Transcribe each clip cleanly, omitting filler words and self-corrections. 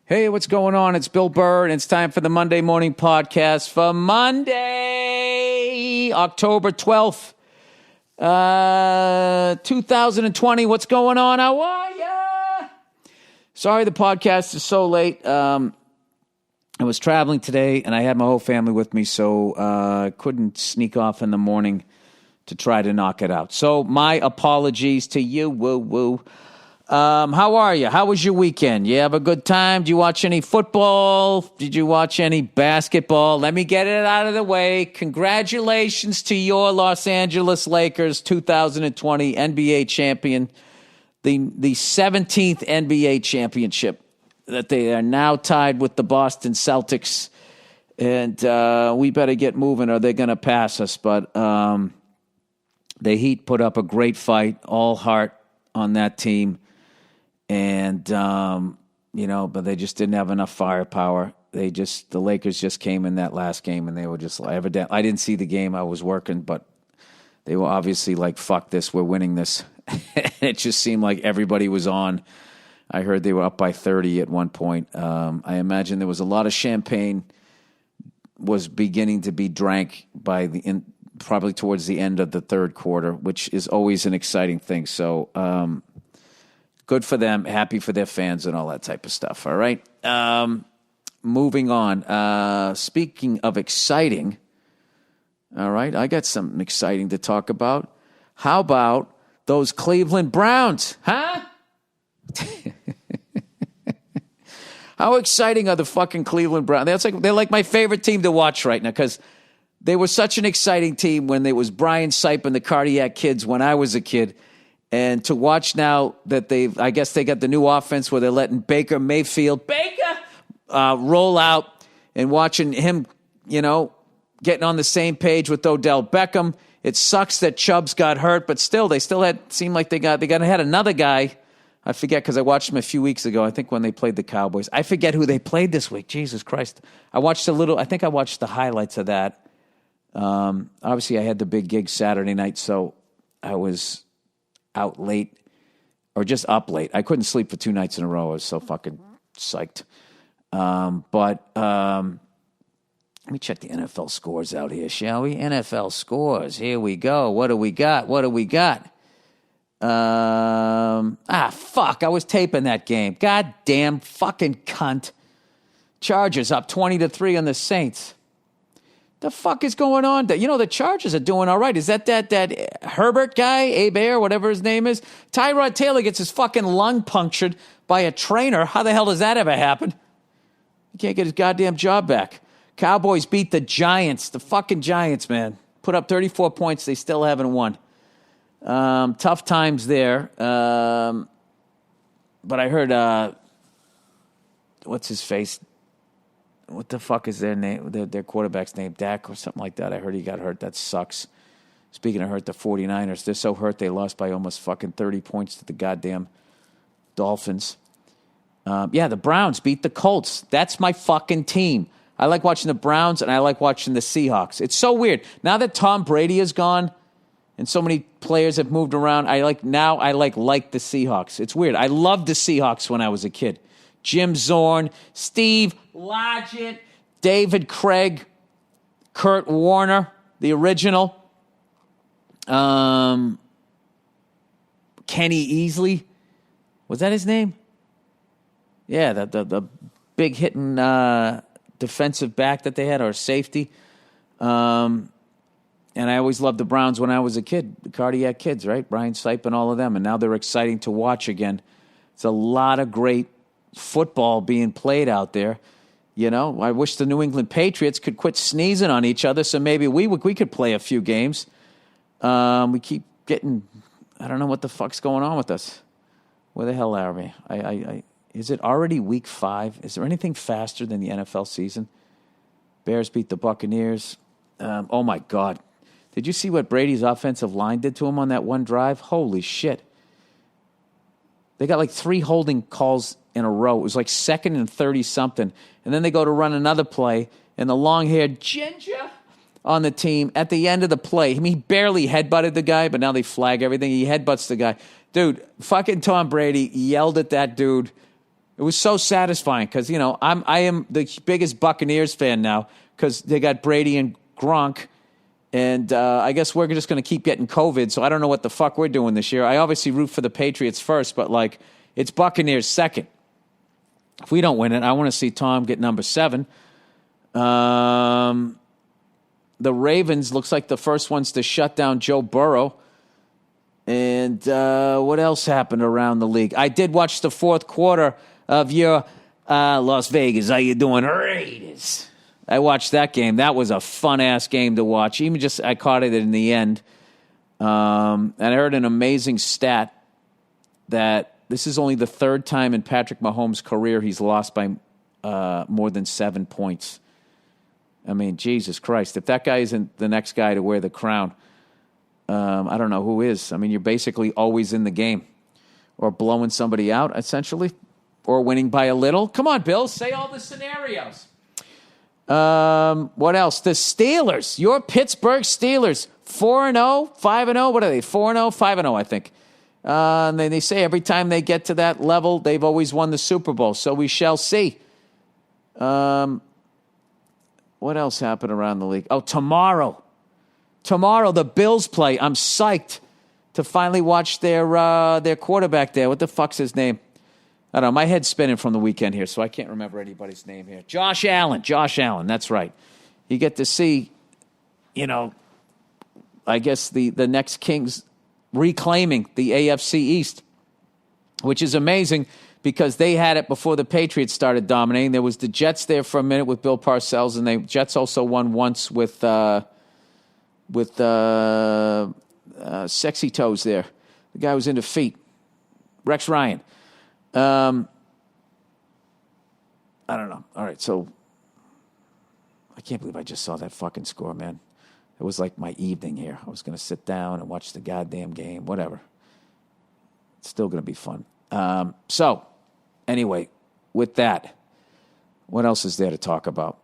Hey, what's going on? It's Bill Burr, and it's time for the Monday Morning Podcast for Monday, October 12th, 2020. What's going on? How are ya? Sorry the podcast is so late. I was traveling today, and I had my whole family with me, so I couldn't sneak off in the morning to try to knock it out. So my apologies to you. Woo-woo. How are you? How was your weekend? You have a good time? Did you watch any football? Did you watch any basketball? Let me get it out of the way. Congratulations to your Los Angeles Lakers 2020 NBA champion, the 17th NBA championship that they are now tied with the Boston Celtics. And we better get moving or they're going to pass us. But the Heat put up a great fight, all heart on that team. And, but they just didn't have enough firepower. The Lakers just came in that last game and they were just evident. I didn't see the game. I was working, but they were obviously like, fuck this, we're winning this. It just seemed like everybody was on. I heard they were up by 30 at one point. I imagine there was a lot of champagne was beginning to be drank by probably towards the end of the third quarter, which is always an exciting thing. So, good for them, happy for their fans and all that type of stuff, all right? Moving on. Speaking of exciting, all right, I got something exciting to talk about. How about those Cleveland Browns, huh? How exciting are the fucking Cleveland Browns? They're like my favorite team to watch right now because they were such an exciting team when there was Brian Sipe and the Cardiac Kids when I was a kid. And to watch now that I guess they got the new offense where they're letting Baker Mayfield roll out and watching him, getting on the same page with Odell Beckham. It sucks that Chubbs got hurt, but still, seemed like they had another guy. I forget because I watched him a few weeks ago. I think when they played the Cowboys. I forget who they played this week. Jesus Christ. I watched I think I watched the highlights of that. Obviously, I had the big gig Saturday night, so I was out late or just up late. I couldn't sleep for 2 nights in a row. I was so fucking psyched. But let me check the NFL scores out here, shall we? NFL scores. Here we go. What do we got? Fuck. I was taping that game. Goddamn fucking cunt. Chargers up 20-3 on the Saints. The fuck is going on? The Chargers are doing all right. Is that Herbert guy, Abe, whatever his name is? Tyrod Taylor gets his fucking lung punctured by a trainer. How the hell does that ever happen? He can't get his goddamn job back. Cowboys beat the Giants. The fucking Giants, man. Put up 34 points. They still haven't won. Tough times there. But I heard, what's his face? What the fuck is their name? Their quarterback's name, Dak or something like that. I heard he got hurt. That sucks. Speaking of hurt, the 49ers, they're so hurt they lost by almost fucking 30 points to the goddamn Dolphins. The Browns beat the Colts. That's my fucking team. I like watching the Browns and I like watching the Seahawks. It's so weird. Now that Tom Brady is gone and so many players have moved around, I like the Seahawks. It's weird. I loved the Seahawks when I was a kid. Jim Zorn, Steve Largent, David Craig, Kurt Warner, the original, Kenny Easley. Was that his name? Yeah, the big hitting defensive back that they had, or safety. And I always loved the Browns when I was a kid, the Cardiac Kids, right? Brian Sipe and all of them. And now they're exciting to watch again. It's a lot of great football being played out there. I wish the New England Patriots could quit sneezing on each other so maybe we could play a few games. We keep getting, I don't know what the fuck's going on with us. Where the hell are we? Is it already week 5? Is there anything faster than the NFL season? Bears beat the Buccaneers. Oh my God. Did you see what Brady's offensive line did to him on that one drive? Holy shit. They got like 3 holding calls in a row. It was like 2nd and 30-something. And then they go to run another play, and the long-haired ginger on the team at the end of the play, he barely headbutted the guy, but now they flag everything. He headbutts the guy. Dude, fucking Tom Brady yelled at that dude It was so satisfying because, I am the biggest Buccaneers fan now because they got Brady and Gronk. And I guess we're just going to keep getting COVID, so I don't know what the fuck we're doing this year. I obviously root for the Patriots first, but, it's Buccaneers second. If we don't win it, I want to see Tom get number 7. The Ravens looks like the first ones to shut down Joe Burrow. And what else happened around the league? I did watch the fourth quarter of your Las Vegas. How you doing, Raiders? I watched that game. That was a fun-ass game to watch. I caught it in the end. And I heard an amazing stat that this is only the third time in Patrick Mahomes' career he's lost by more than 7 points. I mean, Jesus Christ. If that guy isn't the next guy to wear the crown, I don't know who is. I mean, you're basically always in the game or blowing somebody out, essentially, or winning by a little. Come on, Bill. Say all the scenarios. What else? The Steelers, your Pittsburgh Steelers, 4-0, 5-0. What are they? 4-0, 5-0, I think. And then they say every time they get to that level, they've always won the Super Bowl. So we shall see. What else happened around the league? Oh, tomorrow the Bills play. I'm psyched to finally watch their quarterback there. What the fuck's his name? I don't know. My head's spinning from the weekend here, so I can't remember anybody's name here. Josh Allen. That's right. You get to see, I guess the next Kings reclaiming the AFC East, which is amazing because they had it before the Patriots started dominating. There was the Jets there for a minute with Bill Parcells, and the Jets also won once with Sexy Toes there. The guy was into feet. Rex Ryan. I don't know. All right, so I can't believe I just saw that fucking score, man. It was like my evening here. I was going to sit down and watch the goddamn game, whatever. It's still going to be fun. So, anyway, with that, what else is there to talk about?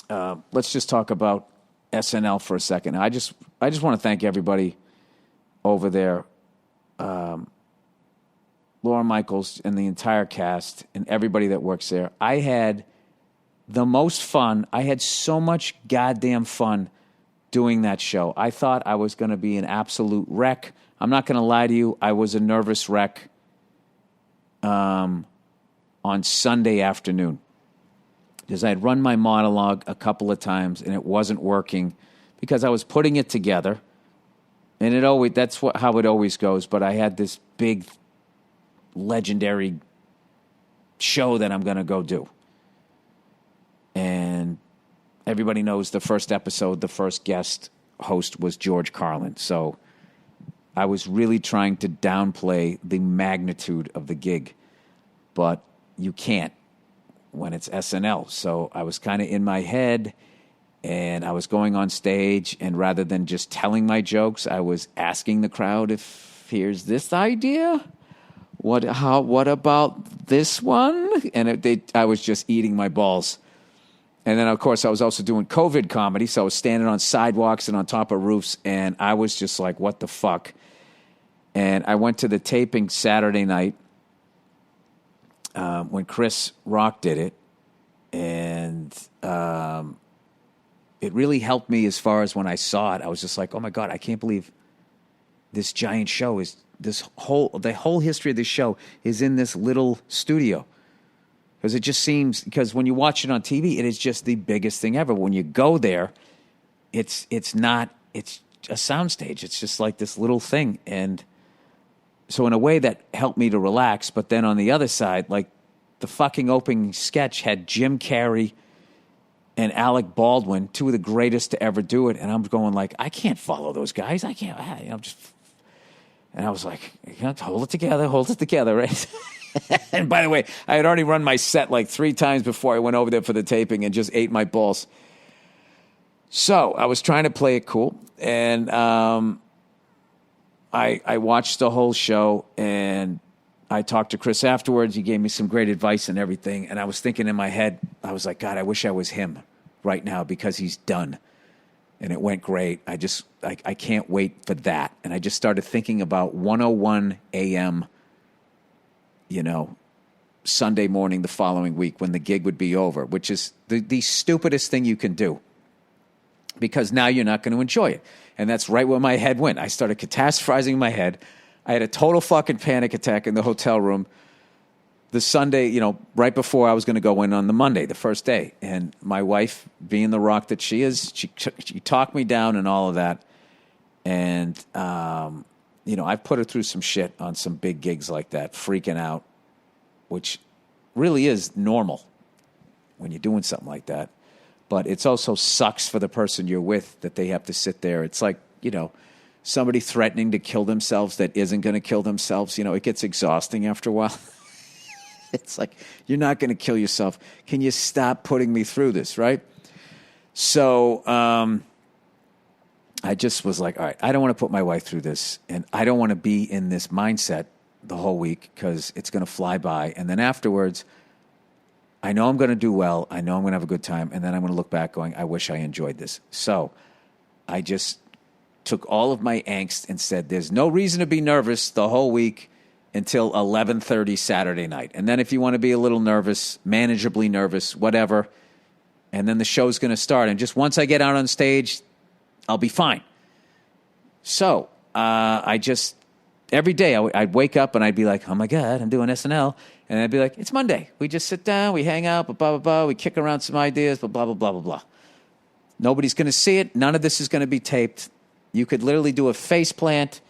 Let's just talk about SNL for a second. I just want to thank everybody over there. Laura Michaels and the entire cast and everybody that works there. I had the most fun. I had so much goddamn fun doing that show. I thought I was going to be an absolute wreck. I'm not going to lie to you. I was a nervous wreck on Sunday afternoon because I had run my monologue a couple of times and it wasn't working because I was putting it together. And how it always goes. But I had this big legendary show that I'm going to go do. And everybody knows the first episode, the first guest host was George Carlin. So I was really trying to downplay the magnitude of the gig. But you can't when it's SNL. So I was kind of in my head and I was going on stage. And rather than just telling my jokes, I was asking the crowd if here's this idea. What about this one? And I was just eating my balls. And then, of course, I was also doing COVID comedy, so I was standing on sidewalks and on top of roofs, and I was just like, what the fuck? And I went to the taping Saturday night when Chris Rock did it, and it really helped me as far as when I saw it. I was just like, oh, my God, I can't believe this giant show is... the whole history of this show is in this little studio. Because it just seems, because when you watch it on TV, it is just the biggest thing ever. When you go there, it's a soundstage. It's just like this little thing. And so in a way that helped me to relax. But then on the other side, like the fucking opening sketch had Jim Carrey and Alec Baldwin, two of the greatest to ever do it. And I'm going like, I can't follow those guys. I can't, I'm just... And I was like, hold it together, right? And by the way, I had already run my set like 3 times before I went over there for the taping and just ate my balls. So I was trying to play it cool. And I watched the whole show and I talked to Chris afterwards. He gave me some great advice and everything. And I was thinking in my head, I was like, God, I wish I was him right now because he's done. And it went great. I can't wait for that. And I just started thinking about 101 a.m., Sunday morning the following week when the gig would be over, which is the stupidest thing you can do, because now you're not going to enjoy it. And that's right where my head went. I started catastrophizing in my head. I had a total fucking panic attack in the hotel room the Sunday, right before I was going to go in on the Monday, the first day. And my wife, being the rock that she is, she talked me down and all of that. And, I've put her through some shit on some big gigs like that, freaking out, which really is normal when you're doing something like that. But it's also sucks for the person you're with that they have to sit there. It's like, somebody threatening to kill themselves that isn't going to kill themselves. It gets exhausting after a while. It's like, you're not going to kill yourself. Can you stop putting me through this, right? So I just was like, all right, I don't want to put my wife through this, and I don't want to be in this mindset the whole week because it's going to fly by. And then afterwards, I know I'm going to do well. I know I'm going to have a good time. And then I'm going to look back going, I wish I enjoyed this. So I just took all of my angst and said, there's no reason to be nervous the whole week until 11:30 Saturday night. And then if you want to be a little nervous, manageably nervous, whatever, and then the show's going to start. And just once I get out on stage, I'll be fine. So I just, every day I'd wake up and I'd be like, oh my God, I'm doing SNL. And I'd be like, it's Monday. We just sit down, we hang out, blah, blah, blah. We kick around some ideas, blah, blah, blah, blah, blah, blah. Nobody's going to see it. None of this is going to be taped. You could literally do a face plant,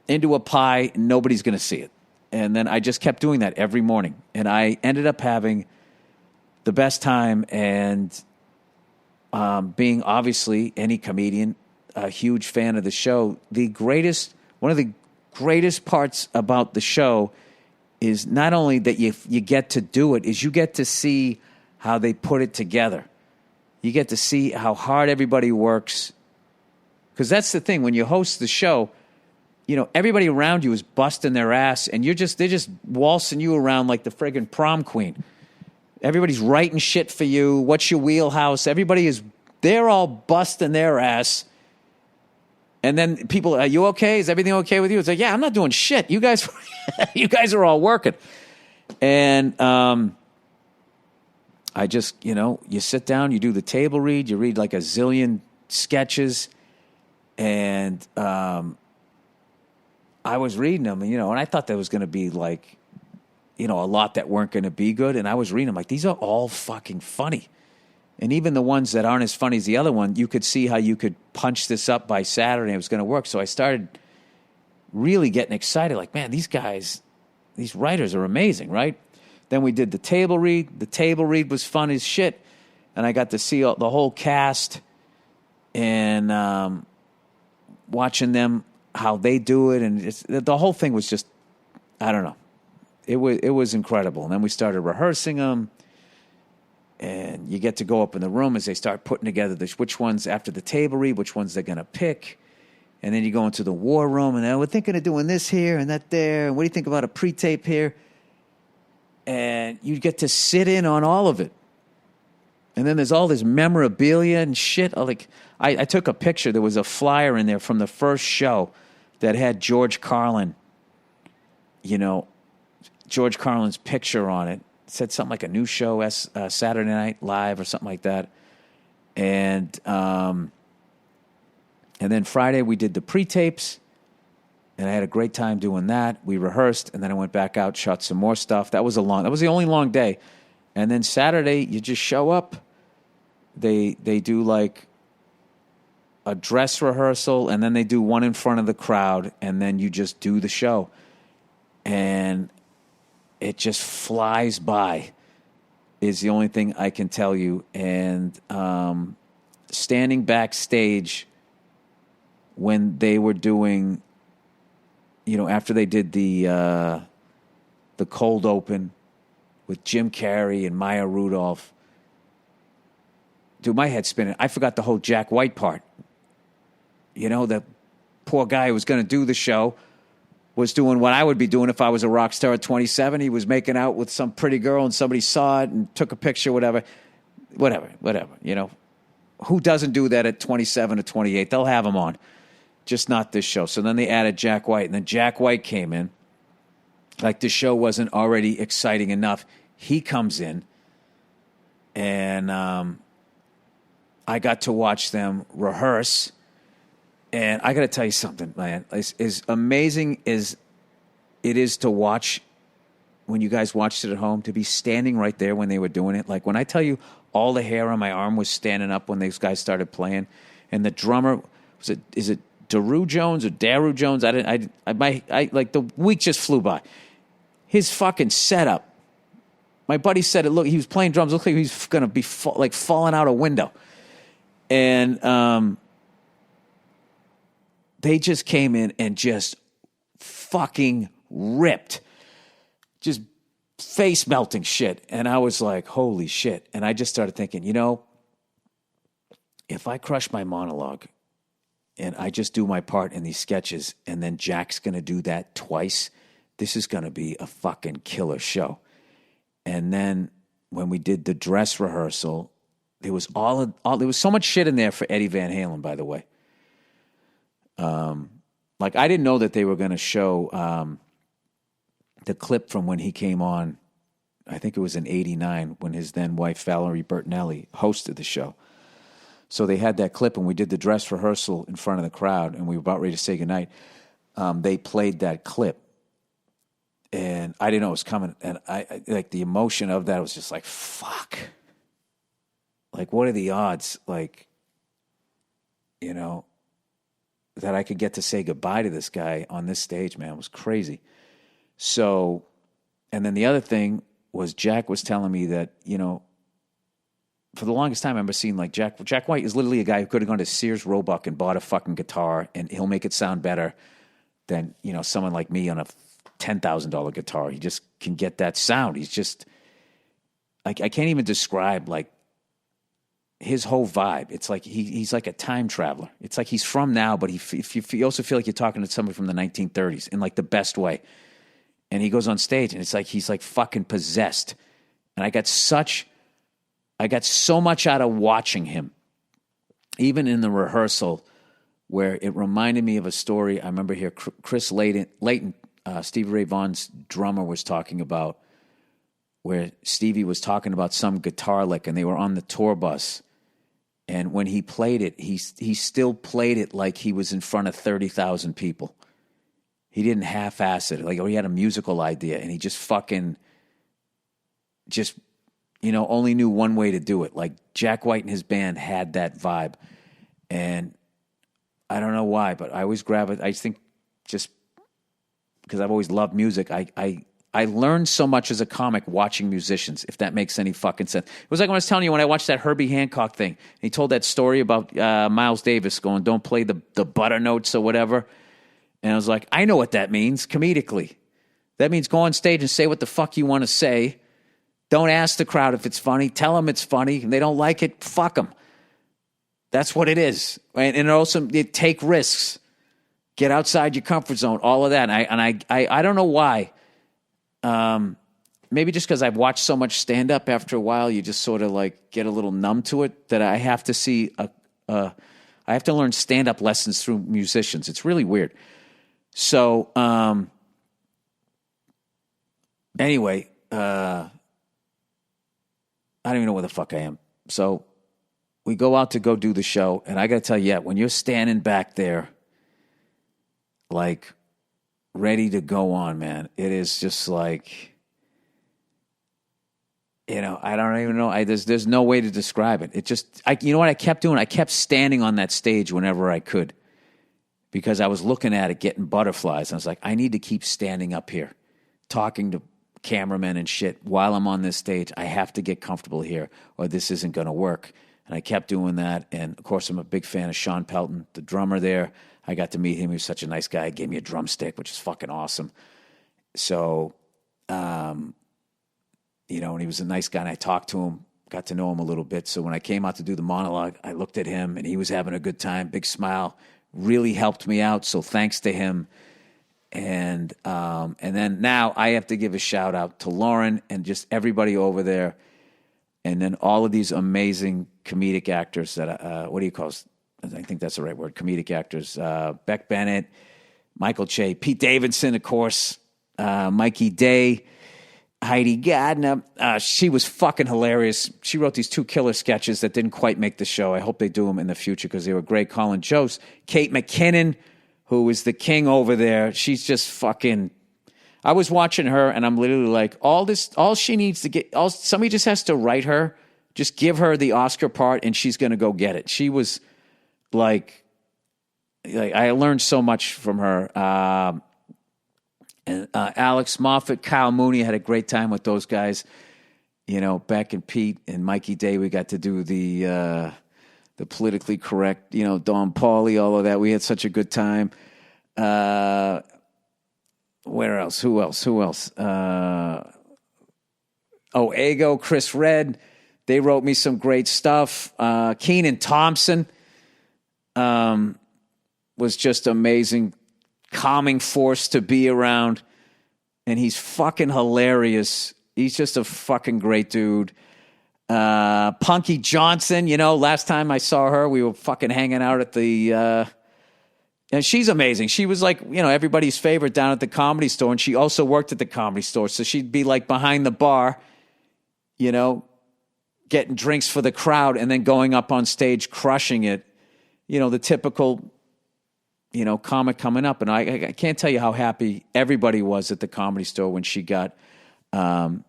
into a pie, and nobody's going to see it. And then I just kept doing that every morning. And I ended up having the best time, and being obviously any comedian, a huge fan of the show. One of the greatest parts about the show is not only that you get to do it, is you get to see how they put it together. You get to see how hard everybody works. Because that's the thing, when you host the show, everybody around you is busting their ass, and they're just waltzing you around like the friggin' prom queen. Everybody's writing shit for you. What's your wheelhouse? They're all busting their ass. And then people, are you okay? Is everything okay with you? It's like, yeah, I'm not doing shit. You guys are all working. And I just, you sit down, you do the table read, you read like a zillion sketches, and I was reading them, and I thought there was going to be like, a lot that weren't going to be good. And I was reading them like, these are all fucking funny. And even the ones that aren't as funny as the other one, you could see how you could punch this up by Saturday and it was going to work. So I started really getting excited. Like, man, these guys, these writers are amazing, right? Then we did the table read. The table read was fun as shit. And I got to see the whole cast and watching them, how they do it. And the whole thing was just, I don't know. It was incredible. And then we started rehearsing them. And you get to go up in the room as they start putting together which ones after the table read, which ones they're going to pick. And then you go into the war room, and we're thinking of doing this here and that there. And what do you think about a pre-tape here? And you get to sit in on all of it. And then there's all this memorabilia and shit. I took a picture. There was a flyer in there from the first show that had George Carlin, George Carlin's picture on it. It said something like a new show, Saturday Night Live or something like that. And then Friday we did the pre-tapes, and I had a great time doing that. We rehearsed, and then I went back out, shot some more stuff. That was the only long day. And then Saturday, you just show up. They do like a dress rehearsal, and then they do one in front of the crowd, and then you just do the show. And it just flies by is the only thing I can tell you. And standing backstage when they were doing, after they did the cold open with Jim Carrey and Maya Rudolph, dude, my head's spinning. I forgot the whole Jack White part. The poor guy who was going to do the show was doing what I would be doing if I was a rock star at 27. He was making out with some pretty girl, and somebody saw it and took a picture, whatever. Who doesn't do that at 27 or 28? They'll have him on. Just not this show. So then they added Jack White, and then Jack White came in, Like the show wasn't already exciting enough. He comes in, and I got to watch them rehearse. And I got to tell you something, man. As amazing as it is to watch when you guys watched it at home, to be standing right there when they were doing it. Like when I tell you all the hair on my arm was standing up when these guys started playing, and the drummer is it Daru Jones or Daru Jones? I like the week just flew by. His fucking setup. My buddy said it. Look, he was playing drums. Looked like he was gonna be falling out a window, and they just came in and just fucking ripped. Just face melting shit. And I was like, holy shit. And I just started thinking, if I crush my monologue and I just do my part in these sketches and then Jack's going to do that twice, this is going to be a fucking killer show. And then when we did the dress rehearsal, there was there was so much shit in there for Eddie Van Halen, by the way. Like I didn't know that they were going to show the clip from when he came on, I think it was in 89, when his then wife Valerie Bertinelli hosted the show. So they had that clip, and we did the dress rehearsal in front of the crowd, and we were about ready to say goodnight. They played that clip, and I didn't know it was coming. And I like the emotion of that was just like, fuck. Like, what are the odds? Like, that I could get to say goodbye to this guy on this stage, man, it was crazy. So, and then the other thing was Jack was telling me that, for the longest time I remember seeing like Jack White is literally a guy who could have gone to Sears Roebuck and bought a fucking guitar and he'll make it sound better than, someone like me on a $10,000 guitar. He just can get that sound. He's just, like, I can't even describe like his whole vibe. It's like he's like a time traveler. It's like he's from now, but you also feel like you're talking to somebody from the 1930s in like the best way. And he goes on stage, and it's like he's like fucking possessed. And I got so much out of watching him, even in the rehearsal, where it reminded me of a story. I remember here, Chris Layton, Stevie Ray Vaughan's drummer, was talking about where Stevie was talking about some guitar lick, and they were on the tour bus. And when he played it, he still played it like he was in front of 30,000 people. He didn't half-ass it. Like, he had a musical idea, and he just fucking only knew one way to do it. Like, Jack White and his band had that vibe. And I don't know why, but I always grab it. I think just because I've always loved music, I learned so much as a comic watching musicians, if that makes any fucking sense. It was like when I was telling you when I watched that Herbie Hancock thing. He told that story about Miles Davis going, don't play the butter notes or whatever. And I was like, I know what that means comedically. That means go on stage and say what the fuck you want to say. Don't ask the crowd if it's funny. Tell them it's funny. If they don't like it, fuck them. That's what it is. And also, take risks. Get outside your comfort zone. All of that. And I don't know why. Maybe just because I've watched so much stand-up, after a while, you just sort of like get a little numb to it, that I have to see I have to learn stand-up lessons through musicians. It's really weird. So, anyway, I don't even know where the fuck I am. So we go out to go do the show, and I got to tell you, when you're standing back there, like, ready to go on, man, it is just like, I don't even know. There's no way to describe it. It just, you know what I kept doing? I kept standing on that stage whenever I could, because I was looking at it, getting butterflies. And I was like, I need to keep standing up here, talking to cameramen and shit while I'm on this stage. I have to get comfortable here, or this isn't going to work. And I kept doing that. And, of course, I'm a big fan of Sean Pelton, the drummer there. I got to meet him. He was such a nice guy. He gave me a drumstick, which is fucking awesome. So, and he was a nice guy, and I talked to him, got to know him a little bit. So when I came out to do the monologue, I looked at him, and he was having a good time, big smile, really helped me out. So thanks to him. And then now I have to give a shout out to Lauren and just everybody over there. And then all of these amazing comedic actors that, what do you call it? I think that's the right word, comedic actors. Beck Bennett, Michael Che, Pete Davidson, of course. Mikey Day, Heidi Gardner. She was fucking hilarious. She wrote these 2 killer sketches that didn't quite make the show. I hope they do them in the future because they were great. Colin Jost, Kate McKinnon, who is the king over there. She's just fucking... I was watching her and I'm literally like, all she needs to get... somebody just has to write her, just give her the Oscar part and she's going to go get it. She was like I learned so much from her. And Alex Moffat, Kyle Mooney, had a great time with those guys. You know, Beck and Pete and Mikey Day, we got to do the politically correct, you know, Don Pauly, all of that. We had such a good time. Where else? Who else? Ego, Chris Red. They wrote me some great stuff. Keenan Thompson was just amazing. Calming force to be around, and he's fucking hilarious. He's just a fucking great dude. Punky Johnson, you know, last time I saw her, we were fucking hanging out at the, and she's amazing. She was like, you know, everybody's favorite down at the Comedy Store, and she also worked at the Comedy Store, so she'd be like behind the bar, you know, getting drinks for the crowd, and then going up on stage crushing it. You know, the typical... you know, comic coming up. And I can't tell you how happy everybody was at the Comedy Store when she got SNL.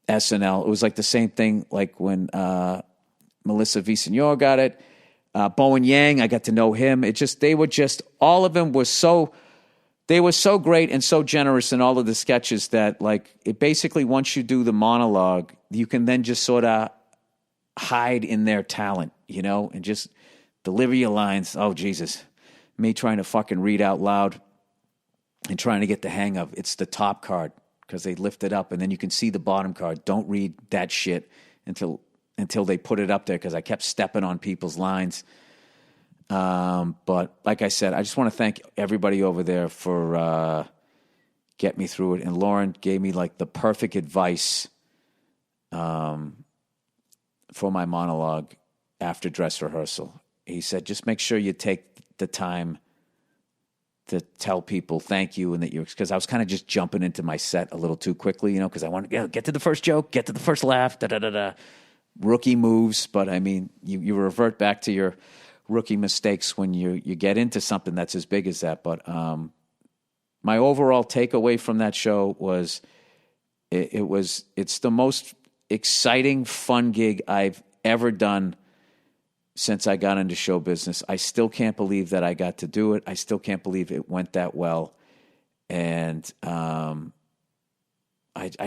It was like the same thing like when Melissa Villaseñor got it. Bowen Yang, I got to know him. All of them they were so great and so generous in all of the sketches that like it basically, once you do the monologue, you can then just sort of hide in their talent, you know, and just deliver your lines. Oh, Jesus. Me trying to fucking read out loud and trying to get the hang of it's the top card because they lift it up and then you can see the bottom card. Don't read that shit until they put it up there because I kept stepping on people's lines. But like I said, I just want to thank everybody over there for getting me through it. And Lauren gave me like the perfect advice for my monologue after dress rehearsal. He said, just make sure you take the time to tell people thank you and that because I was kind of just jumping into my set a little too quickly, you know, because I wanted to get to the first joke, get to the first laugh, rookie moves. But I mean, you revert back to your rookie mistakes when you get into something that's as big as that. But my overall takeaway from that show was it's the most exciting, fun gig I've ever done since I got into show business. I still can't believe that I got to do it. I still can't believe it went that well. And I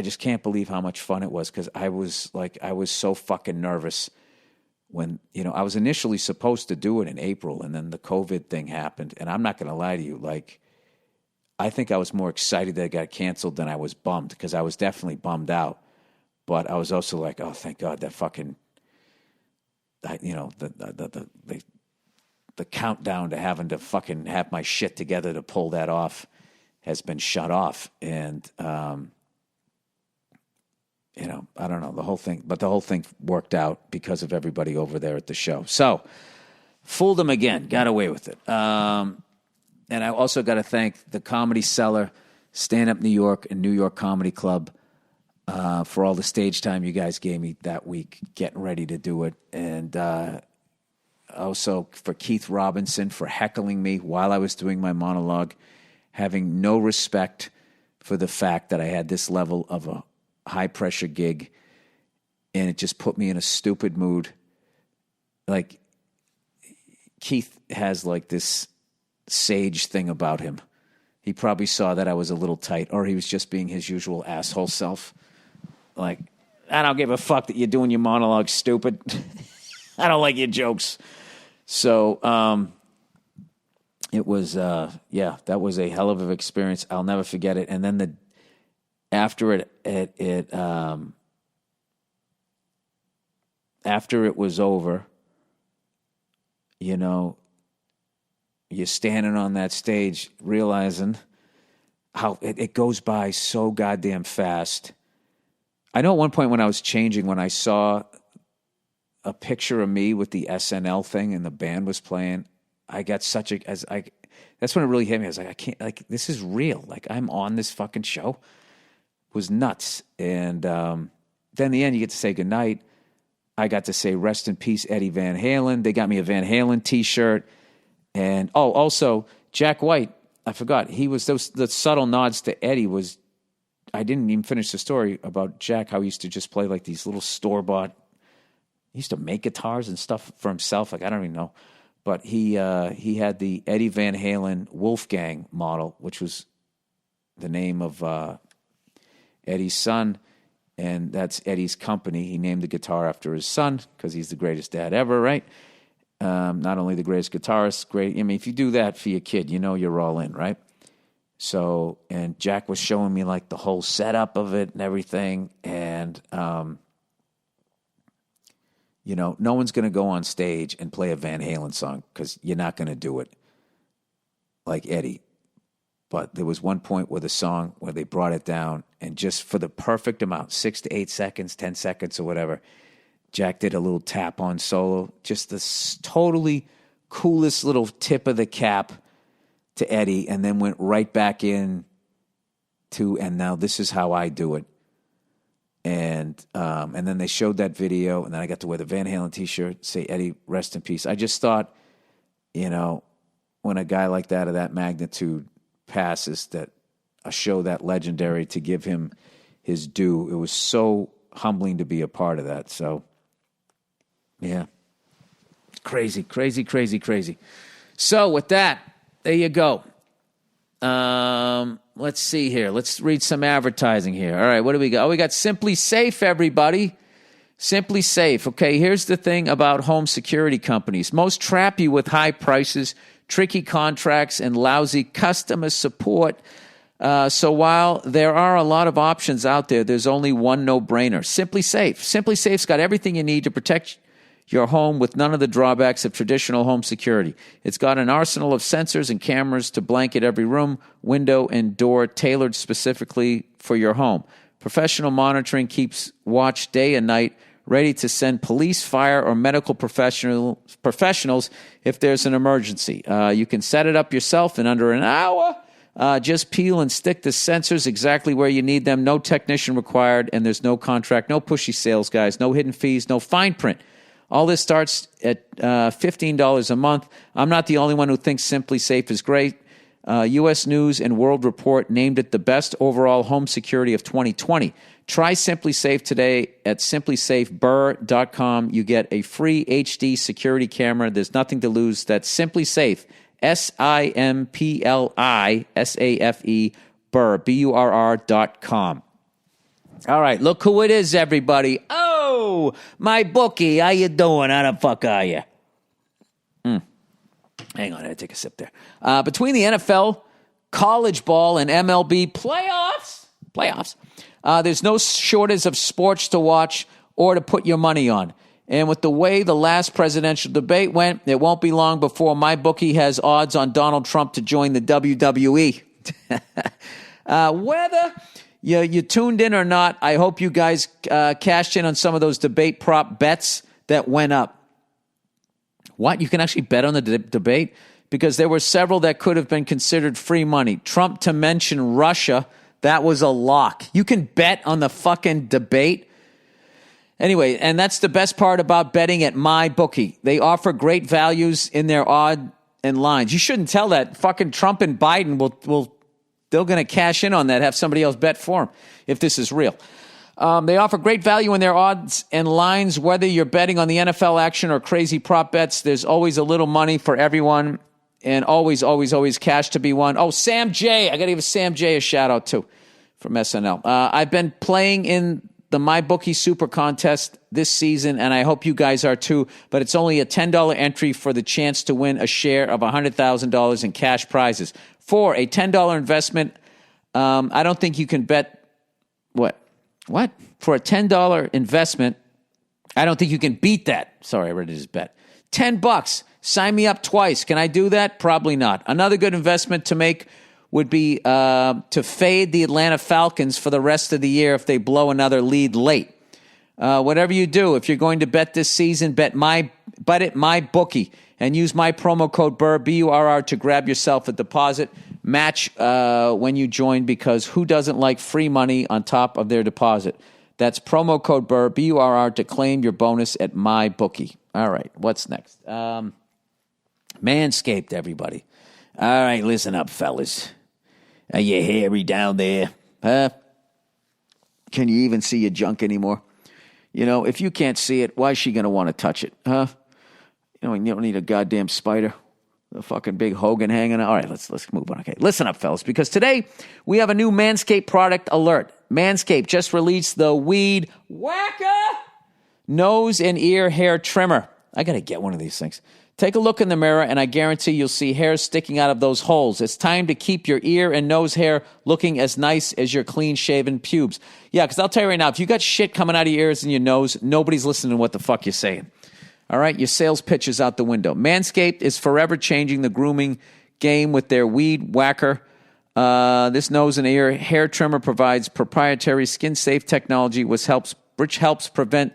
just can't believe how much fun it was because I was so fucking nervous when, you know, I was initially supposed to do it in April and then the COVID thing happened. And I'm not going to lie to you, like, I think I was more excited that it got canceled than I was bummed because I was definitely bummed out. But I was also like, oh, thank God that fucking... you know, the countdown to having to fucking have my shit together to pull that off has been shut off. And, you know, I don't know the whole thing worked out because of everybody over there at the show. So fooled them again, got away with it. And I also got to thank the Comedy Cellar, Stand Up New York and New York Comedy Club, for all the stage time you guys gave me that week, getting ready to do it. And also for Keith Robinson for heckling me while I was doing my monologue, having no respect for the fact that I had this level of a high-pressure gig, and it just put me in a stupid mood. Like, Keith has like this sage thing about him. He probably saw that I was a little tight, or he was just being his usual asshole self. Like, I don't give a fuck that you're doing your monologue, stupid. I don't like your jokes. So it was, that was a hell of an experience. I'll never forget it. And then after it was over, you know, you're standing on that stage realizing how it goes by so goddamn fast. I know at one point when I was changing, when I saw a picture of me with the SNL thing and the band was playing, I got that's when it really hit me. I was like, I can't, like, this is real. Like, I'm on this fucking show. It was nuts. And then in the end, you get to say goodnight. I got to say, rest in peace, Eddie Van Halen. They got me a Van Halen t-shirt. And, also, Jack White, I forgot. He was, the subtle nods to Eddie was, I didn't even finish the story about Jack, how he used to just play like these little store-bought, he used to make guitars and stuff for himself. Like, I don't even know. But he had the Eddie Van Halen Wolfgang model, which was the name of Eddie's son, and that's Eddie's company. He named the guitar after his son because he's the greatest dad ever, right? Not only the greatest guitarist, great. I mean, if you do that for your kid, you know you're all in, right? So, and Jack was showing me like the whole setup of it and everything, and you know, no one's going to go on stage and play a Van Halen song because you're not going to do it like Eddie. But there was one point with a song where they brought it down, and just for the perfect amount, 6 to 8 seconds, 10 seconds or whatever, Jack did a little tap on solo, just this totally coolest little tip of the cap to Eddie, and then went right back in to, and now this is how I do it. And then they showed that video, and then I got to wear the Van Halen t-shirt, say, Eddie, rest in peace. I just thought, you know, when a guy like that of that magnitude passes, that a show that legendary, to give him his due, it was so humbling to be a part of that. So, yeah. Crazy, crazy, crazy, crazy. So with that, there you go. Let's see here. Let's read some advertising here. All right, what do we got? Oh, we got Simply Safe, everybody. Simply Safe. Okay, here's the thing about home security companies. Most trap you with high prices, tricky contracts, and lousy customer support. So while there are a lot of options out there, there's only one no-brainer. Simply Safe. Simply Safe's got everything you need to protect your home with none of the drawbacks of traditional home security. It's got an arsenal of sensors and cameras to blanket every room, window, and door tailored specifically for your home. Professional monitoring keeps watch day and night, ready to send police, fire, or medical professionals if there's an emergency. You can set it up yourself in under an hour. Just peel and stick the sensors exactly where you need them. No technician required, and there's no contract, no pushy sales guys, no hidden fees, no fine print. All this starts at $15 a month. I'm not the only one who thinks Simply Safe is great. U.S. News and World Report named it the best overall home security of 2020. Try Simply Safe today at simplysafeburr.com. You get a free HD security camera. There's nothing to lose. That's Simply Safe, SIMPLISAFE, Burr, BURR.com. All right, look who it is, everybody. Oh, my bookie. How you doing? How the fuck are you? Hang on, I had to take a sip there. Between the NFL, college ball, and MLB playoffs, there's no shortage of sports to watch or to put your money on. And with the way the last presidential debate went, it won't be long before my bookie has odds on Donald Trump to join the WWE. Whether you tuned in or not, I hope you guys cashed in on some of those debate prop bets that went up. What? You can actually bet on the debate? Because there were several that could have been considered free money. Trump to mention Russia, that was a lock. You can bet on the fucking debate. Anyway, and that's the best part about betting at MyBookie. They offer great values in their odd and lines. You shouldn't tell that. Fucking Trump and Biden they're going to cash in on that, have somebody else bet for them if this is real. They offer great value in their odds and lines, whether you're betting on the NFL action or crazy prop bets. There's always a little money for everyone, and always, always, always cash to be won. Oh, Sam J. I got to give Sam J a shout-out, too, from SNL. I've been playing in the MyBookie Super Contest this season, and I hope you guys are, too, but it's only a $10 entry for the chance to win a share of $100,000 in cash prizes. For a $10 investment, I don't think you can bet what? For a $10 investment, I don't think you can beat that. Sorry, I read it as bet. $10. Sign me up twice. Can I do that? Probably not. Another good investment to make would be to fade the Atlanta Falcons for the rest of the year if they blow another lead late. Whatever you do, if you're going to bet this season, bet at MyBookie. and use my promo code Burr, B-U-R-R, to grab yourself a deposit match when you join, because who doesn't like free money on top of their deposit? That's promo code Burr, B-U-R-R, to claim your bonus at my bookie. All right, what's next? Manscaped, everybody. All right, listen up, fellas. Are you hairy down there? Huh? Can you even see your junk anymore? You know, if you can't see it, why is she going to want to touch it? Huh? You don't need a goddamn spider. The fucking big Hogan hanging out. All right, let's move on. Okay, listen up, fellas, because today we have a new Manscaped product alert. Manscaped just released the Weed Whacker nose and ear hair trimmer. I got to get one of these things. Take a look in the mirror, and I guarantee you'll see hairs sticking out of those holes. It's time to keep your ear and nose hair looking as nice as your clean-shaven pubes. Yeah, because I'll tell you right now, if you got shit coming out of your ears and your nose, nobody's listening to what the fuck you're saying. All right, your sales pitch is out the window. Manscaped is forever changing the grooming game with their Weed Whacker. This nose and ear hair trimmer provides proprietary skin-safe technology which helps prevent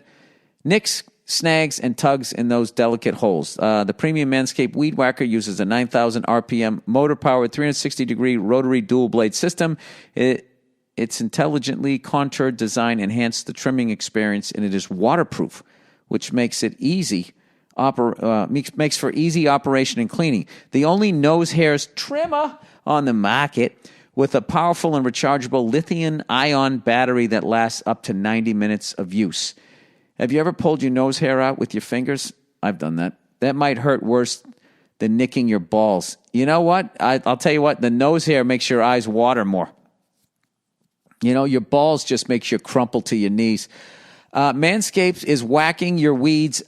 nicks, snags, and tugs in those delicate holes. The premium Manscaped Weed Whacker uses a 9,000 RPM motor-powered 360-degree rotary dual-blade system. Its intelligently contoured design enhances the trimming experience, and it is waterproof, which makes it easy. Makes for easy operation and cleaning. The only nose hairs trimmer on the market with a powerful and rechargeable lithium-ion battery that lasts up to 90 minutes of use. Have you ever pulled your nose hair out with your fingers? I've done that. That might hurt worse than nicking your balls. You know what? I'll tell you what. The nose hair makes your eyes water more. You know, your balls just makes you crumple to your knees. Manscaped is whacking your weeds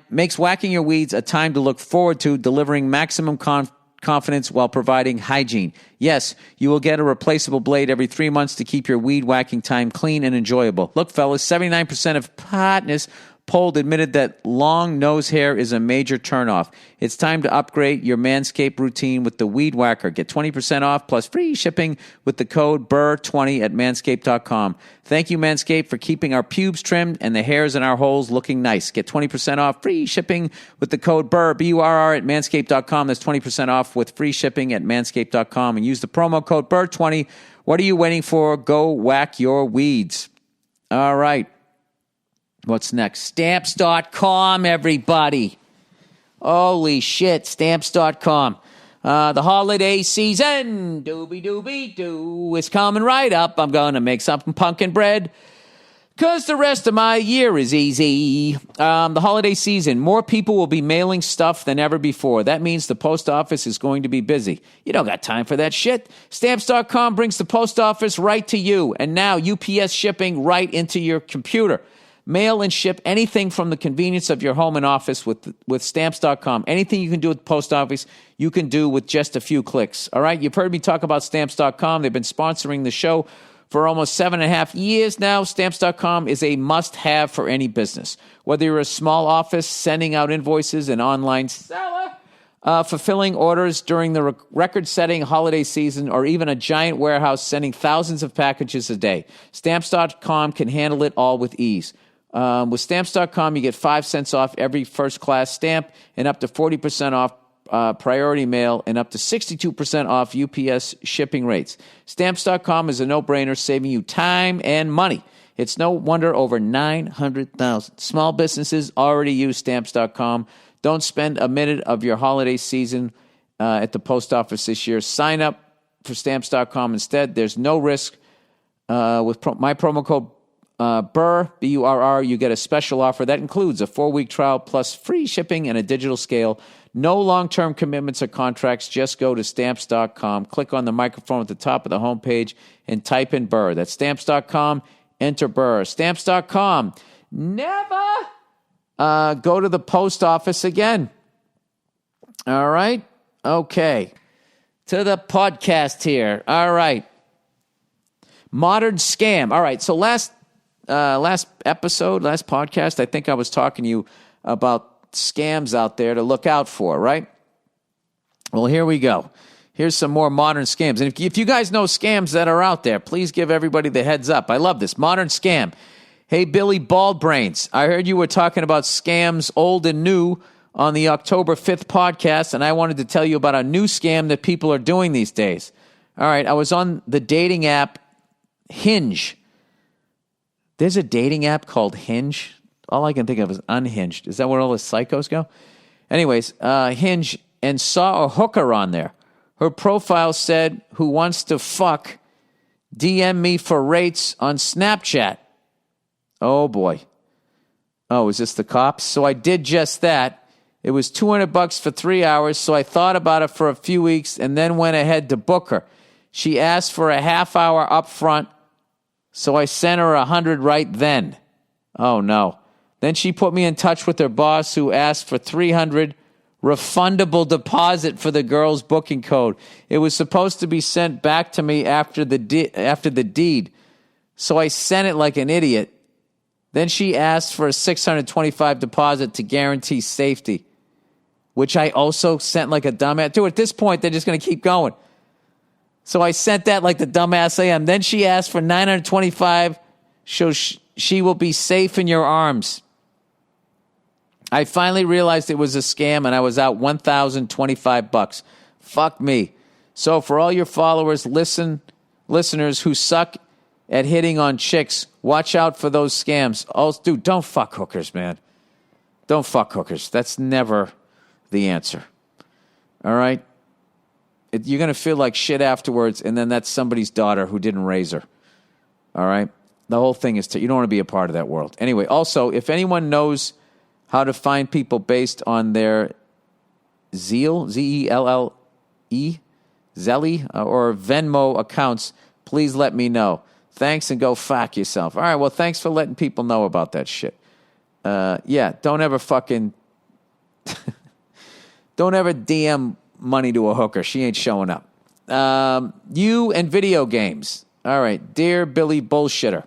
makes whacking your weeds a time to look forward to, delivering maximum confidence while providing hygiene. Yes, you will get a replaceable blade every 3 months to keep your weed whacking time clean and enjoyable. Look, fellas, 79% of partners polled admitted that long nose hair is a major turnoff. It's time to upgrade your Manscaped routine with the Weed Whacker. Get 20% off plus free shipping with the code BURR20 at manscaped.com. Thank you, Manscaped, for keeping our pubes trimmed and the hairs in our holes looking nice. Get 20% off free shipping with the code BURR, B-U-R-R, at manscaped.com. That's 20% off with free shipping at manscaped.com. And use the promo code BURR20. What are you waiting for? Go whack your weeds. All right. What's next? Stamps.com, everybody. Holy shit, Stamps.com. The holiday season, doobie-doobie-doo, is coming right up. I'm going to make some pumpkin bread because the rest of my year is easy. The holiday season, more people will be mailing stuff than ever before. That means the post office is going to be busy. You don't got time for that shit. Stamps.com brings the post office right to you, and now UPS shipping right into your computer. Mail and ship anything from the convenience of your home and office with Stamps.com. Anything you can do with the post office, you can do with just a few clicks. All right? You've heard me talk about Stamps.com. They've been sponsoring the show for almost 7.5 years now. Stamps.com is a must-have for any business. Whether you're a small office sending out invoices, an online seller fulfilling orders during the record-setting holiday season, or even a giant warehouse sending thousands of packages a day, Stamps.com can handle it all with ease. With Stamps.com, you get 5 cents off every first-class stamp and up to 40% off priority mail and up to 62% off UPS shipping rates. Stamps.com is a no-brainer, saving you time and money. It's no wonder over 900,000 small businesses already use Stamps.com. Don't spend a minute of your holiday season at the post office this year. Sign up for Stamps.com instead. There's no risk. With my promo code Burr, B-U-R-R, you get a special offer that includes a 4-week trial plus free shipping and a digital scale. No long-term commitments or contracts. Just go to Stamps.com, click on the microphone at the top of the homepage, and type in Burr. That's Stamps.com, enter Burr. Stamps.com. Never go to the post office again. All right? Okay. To the podcast here. All right. Modern scam. All right, so last podcast, I think I was talking to you about scams out there to look out for, right? Well, here we go. Here's some more modern scams. And if you guys know scams that are out there, please give everybody the heads up. I love this. Modern scam. Hey, Billy Baldbrains, I heard you were talking about scams old and new on the October 5th podcast, and I wanted to tell you about a new scam that people are doing these days. All right, I was on the dating app Hinge. There's a dating app called Hinge. All I can think of is Unhinged. Is that where all the psychos go? Anyways, Hinge, and saw a hooker on there. Her profile said, "Who wants to fuck? DM me for rates on Snapchat." Oh, boy. Oh, is this the cops? So I did just that. It was $200 for 3 hours, so I thought about it for a few weeks and then went ahead to book her. She asked for a half hour up front, so I sent her $100 right then. Oh, no. Then she put me in touch with her boss, who asked for $300 refundable deposit for the girl's booking code. It was supposed to be sent back to me after the deed, so I sent it like an idiot. Then she asked for a $625 deposit to guarantee safety, which I also sent like a dumbass. Dude, at this point, they're just going to keep going. So I sent that like the dumbass I am. Then she asked for $925, so she will be safe in your arms. I finally realized it was a scam, and I was out $1,025. Fuck me. So for all your followers, listeners who suck at hitting on chicks, watch out for those scams. Also, dude, don't fuck hookers, man. Don't fuck hookers. That's never the answer. All right? You're going to feel like shit afterwards, and then that's somebody's daughter who didn't raise her. All right? The whole thing is you don't want to be a part of that world. Anyway, also, if anyone knows how to find people based on their Zeal, Z-E-L-L-E, Zelly, or Venmo accounts, please let me know. Thanks, and go fuck yourself. All right, well, thanks for letting people know about that shit. Yeah, don't ever don't ever DM money to a hooker. She ain't showing up. You and video games. All right, dear Billy Bullshitter.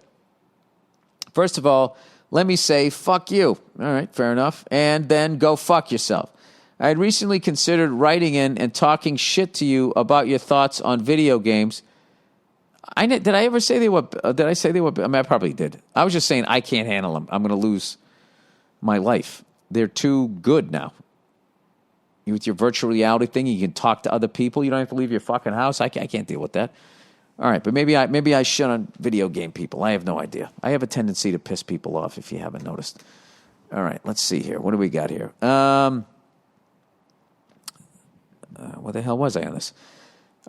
First of all, let me say, fuck you. All right, fair enough. And then go fuck yourself. I had recently considered writing in and talking shit to you about your thoughts on video games. Did I ever say they were? Did I say they were? I mean, I probably did. I was just saying I can't handle them. I'm going to lose my life. They're too good now. With your virtual reality thing, you can talk to other people. You don't have to leave your fucking house. I can't deal with that. All right, but maybe I shit on video game people. I have no idea. I have a tendency to piss people off, if you haven't noticed. All right, let's see here. What do we got here? Where the hell was I on this?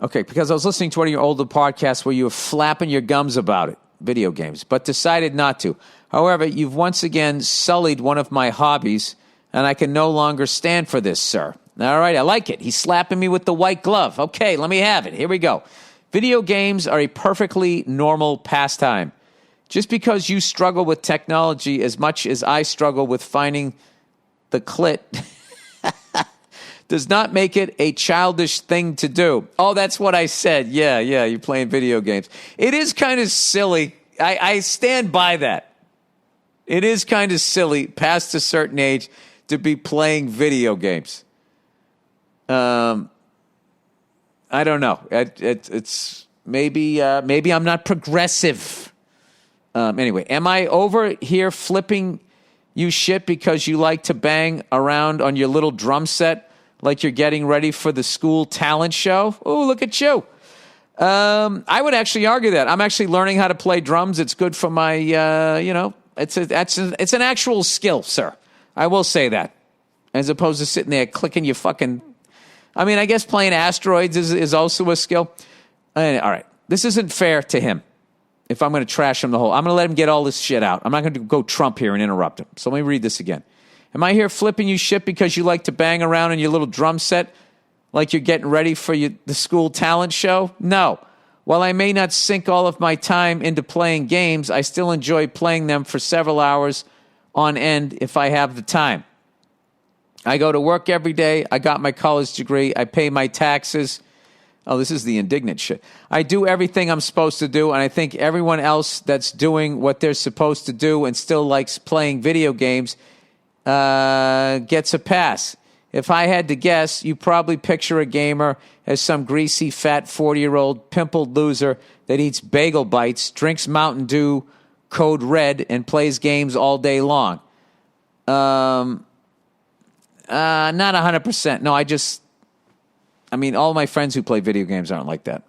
Okay, because I was listening to one of your older podcasts where you were flapping your gums about it, video games, but decided not to. However, you've once again sullied one of my hobbies, and I can no longer stand for this, sir. All right, I like it. He's slapping me with the white glove. Okay, let me have it. Here we go. Video games are a perfectly normal pastime. Just because you struggle with technology as much as I struggle with finding the clit does not make it a childish thing to do. Oh, that's what I said. Yeah, you're playing video games. It is kind of silly. I stand by that. It is kind of silly past a certain age to be playing video games. I don't know. It's maybe I'm not progressive. Anyway, am I over here flipping you shit because you like to bang around on your little drum set like you're getting ready for the school talent show? Oh, look at you. I would actually argue that. I'm actually learning how to play drums. It's good for my, it's an actual skill, sir. I will say that. As opposed to sitting there clicking your fucking... I mean, I guess playing asteroids is also a skill. All right. This isn't fair to him. If I'm going to trash him the whole... I'm going to let him get all this shit out. I'm not going to go Trump here and interrupt him. So let me read this again. Am I here flipping you shit because you like to bang around in your little drum set like you're getting ready for the school talent show? No. While I may not sink all of my time into playing games, I still enjoy playing them for several hours on end if I have the time. I go to work every day. I got my college degree. I pay my taxes. Oh, this is the indignant shit. I do everything I'm supposed to do, and I think everyone else that's doing what they're supposed to do and still likes playing video games gets a pass. If I had to guess, you probably picture a gamer as some greasy, fat, 40-year-old pimpled loser that eats bagel bites, drinks Mountain Dew, Code Red, and plays games all day long. Not 100%. No, all my friends who play video games aren't like that.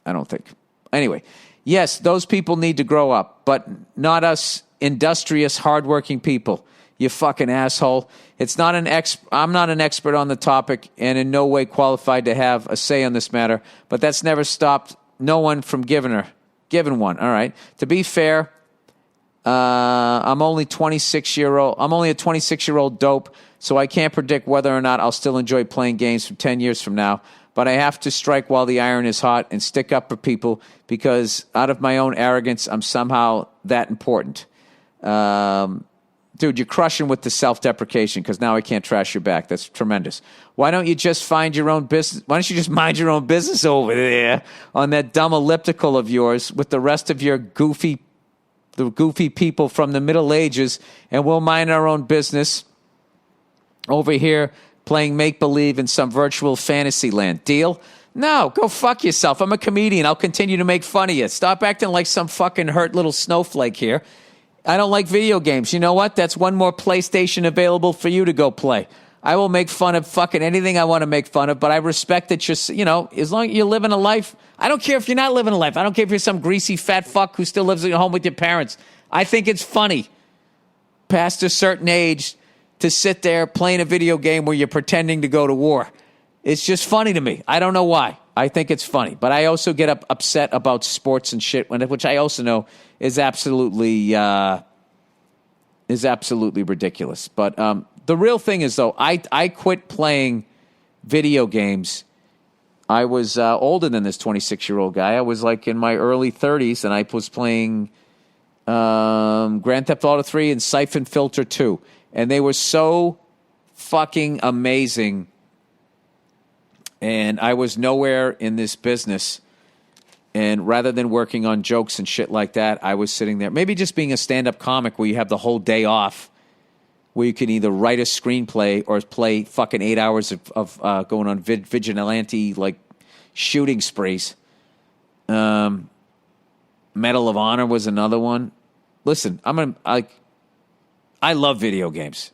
I don't think. Anyway, yes, those people need to grow up, but not us industrious, hardworking people. You fucking asshole. I'm not an expert on the topic and in no way qualified to have a say on this matter, but that's never stopped no one from giving one. All right. To be fair, I'm only a 26-year-old dope, so I can't predict whether or not I'll still enjoy playing games from 10 years from now. But I have to strike while the iron is hot and stick up for people because out of my own arrogance, I'm somehow that important. Dude, you're crushing with the self-deprecation because now I can't trash your back. That's tremendous. Why don't you just find your own business? Why don't you just mind your own business over there on that dumb elliptical of yours with the rest of your goofy people from the Middle Ages, and we'll mind our own business over here playing make-believe in some virtual fantasy land. Deal? No, go fuck yourself. I'm a comedian. I'll continue to make fun of you. Stop acting like some fucking hurt little snowflake here. I don't like video games. You know what? That's one more PlayStation available for you to go play. I will make fun of fucking anything I want to make fun of, but I respect that you're, as long as you're living a life. I don't care if you're not living a life. I don't care if you're some greasy fat fuck who still lives at home with your parents. I think it's funny, past a certain age, to sit there playing a video game where you're pretending to go to war. It's just funny to me. I don't know why. I think it's funny. But I also get upset about sports and shit, which I also know is absolutely ridiculous. But the real thing is, though, I quit playing video games. I was older than this 26-year-old guy. I was like in my early 30s, and I was playing Grand Theft Auto 3 and Siphon Filter 2. And they were so fucking amazing. And I was nowhere in this business. And rather than working on jokes and shit like that, I was sitting there. Maybe just being a stand-up comic where you have the whole day off, where you can either write a screenplay or play fucking 8 hours of going on vigilante, like, shooting sprees. Medal of Honor was another one. Listen, I love video games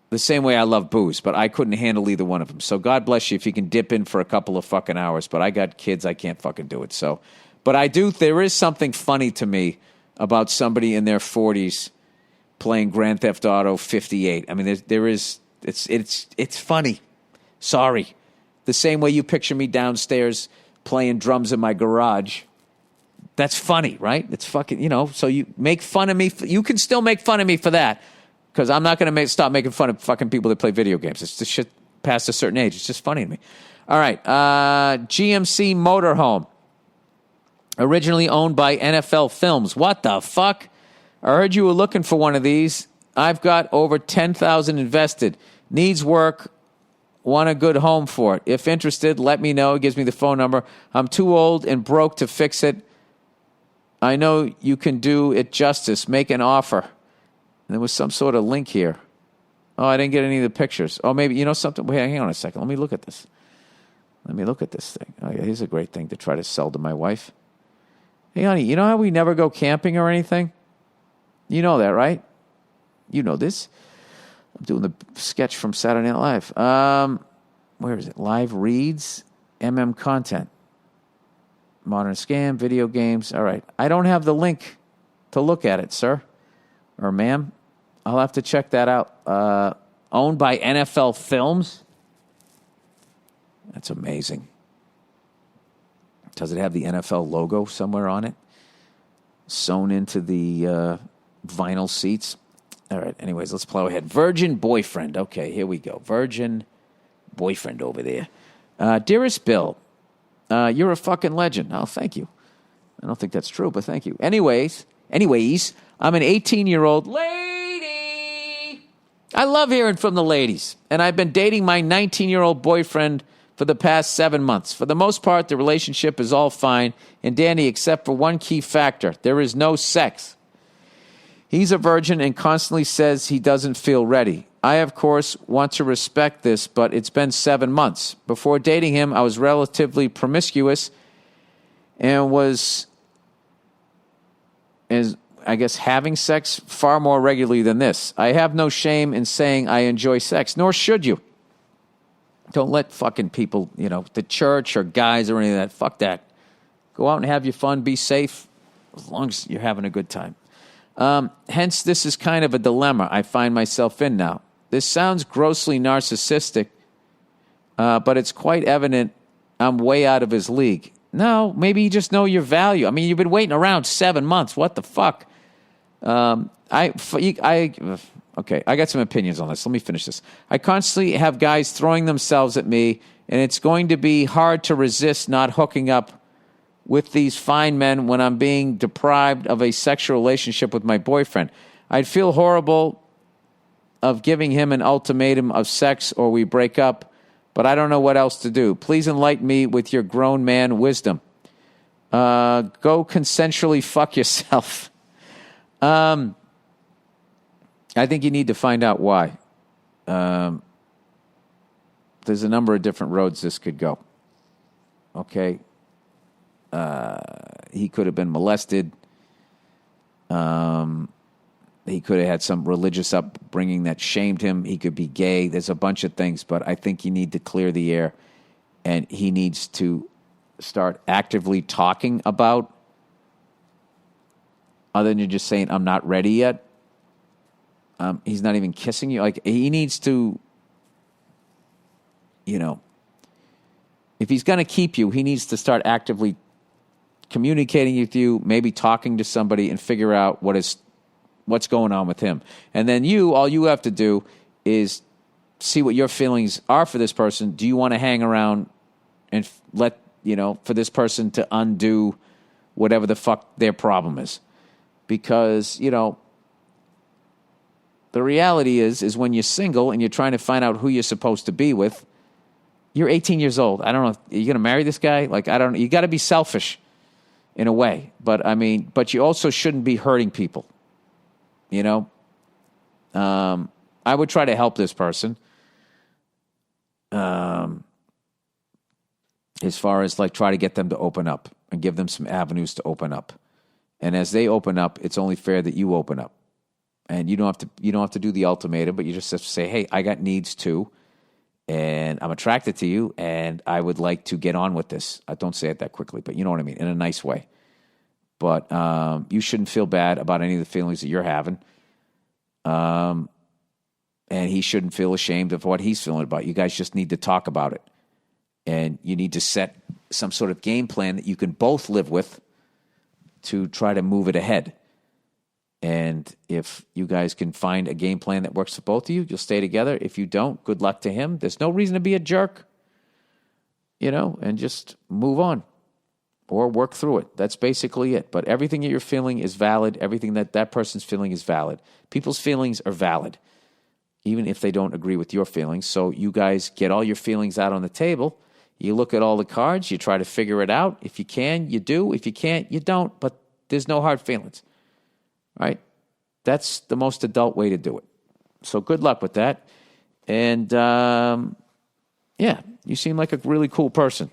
the same way I love booze, but I couldn't handle either one of them. So God bless you if you can dip in for a couple of fucking hours, but I got kids, I can't fucking do it. So, but there is something funny to me about somebody in their 40s playing Grand Theft Auto 58. I mean, it's funny. Sorry. The same way you picture me downstairs playing drums in my garage. That's funny, right? It's fucking, so you make fun of me. You can still make fun of me for that because I'm not going to stop making fun of fucking people that play video games. It's just shit past a certain age. It's just funny to me. All right. GMC Motorhome. Originally owned by NFL Films. What the fuck? I heard you were looking for one of these. I've got over $10,000 invested. Needs work. Want a good home for it. If interested, let me know. It gives me the phone number. I'm too old and broke to fix it. I know you can do it justice. Make an offer. And there was some sort of link here. Oh, I didn't get any of the pictures. Oh, maybe, something. Wait, hang on a second. Let me look at this. Let me look at this thing. Oh, yeah, here's a great thing to try to sell to my wife. Hey, honey, you know how we never go camping or anything? You know that, right? You know this. I'm doing the sketch from Saturday Night Live. Where is it? Live reads, content. Modern scam, video games. All right. I don't have the link to look at it, sir. Or ma'am. I'll have to check that out. Owned by NFL Films. That's amazing. Does it have the NFL logo somewhere on it? Sewn into the vinyl seats. All right. Anyways, let's plow ahead. Virgin boyfriend. Okay, here we go. Virgin boyfriend over there. Dearest Bill, you're a fucking legend. Oh, thank you. I don't think that's true, but thank you. Anyways, I'm an 18-year-old lady. I love hearing from the ladies, and I've been dating my 19-year-old boyfriend for the past 7 months. For the most part, the relationship is all fine and dandy except for one key factor. There is no sex. He's a virgin and constantly says he doesn't feel ready. I, of course, want to respect this, but it's been 7 months. Before dating him, I was relatively promiscuous and was I guess, having sex far more regularly than this. I have no shame in saying I enjoy sex, nor should you. Don't let fucking people, the church or guys or any of that, fuck that. Go out and have your fun, be safe, as long as you're having a good time. Hence, this is kind of a dilemma I find myself in now. This sounds grossly narcissistic, but it's quite evident I'm way out of his league. No, maybe you just know your value. I mean, you've been waiting around 7 months. What the fuck? Okay, I got some opinions on this. Let me finish this. I constantly have guys throwing themselves at me, and it's going to be hard to resist not hooking up with these fine men when I'm being deprived of a sexual relationship with my boyfriend. I'd feel horrible of giving him an ultimatum of sex or we break up, but I don't know what else to do. Please enlighten me with your grown man wisdom. Go consensually fuck yourself. I think you need to find out why. There's a number of different roads this could go. Okay? He could have been molested. He could have had some religious upbringing that shamed him. He could be gay. There's a bunch of things, but I think you need to clear the air, and he needs to start actively talking about, other than just saying, I'm not ready yet. He's not even kissing you. Like, he needs to, if he's going to keep you, he needs to start actively communicating with you, maybe talking to somebody and figure out what's going on with him. And then all you have to do is see what your feelings are for this person. Do you want to hang around and for this person to undo whatever the fuck their problem is? Because, the reality is when you're single and you're trying to find out who you're supposed to be with, you're 18 years old. I don't know. Are you going to marry this guy? Like, I don't know. You got to be selfish in a way. But you also shouldn't be hurting people. I would try to help this person. As far as try to get them to open up and give them some avenues to open up. And as they open up, it's only fair that you open up. And you don't have to do the ultimatum, but you just have to say, hey, I got needs too, and I'm attracted to you, and I would like to get on with this. I don't say it that quickly, but you know what I mean, in a nice way. But you shouldn't feel bad about any of the feelings that you're having. And he shouldn't feel ashamed of what he's feeling about. You guys just need to talk about it. And you need to set some sort of game plan that you can both live with to try to move it ahead. And if you guys can find a game plan that works for both of you, you'll stay together. If you don't, good luck to him. There's no reason to be a jerk, and just move on or work through it. That's basically it. But everything that you're feeling is valid. Everything that person's feeling is valid. People's feelings are valid, even if they don't agree with your feelings. So you guys get all your feelings out on the table. You look at all the cards. You try to figure it out. If you can, you do. If you can't, you don't. But there's no hard feelings. Right? That's the most adult way to do it. So good luck with that. And, you seem like a really cool person.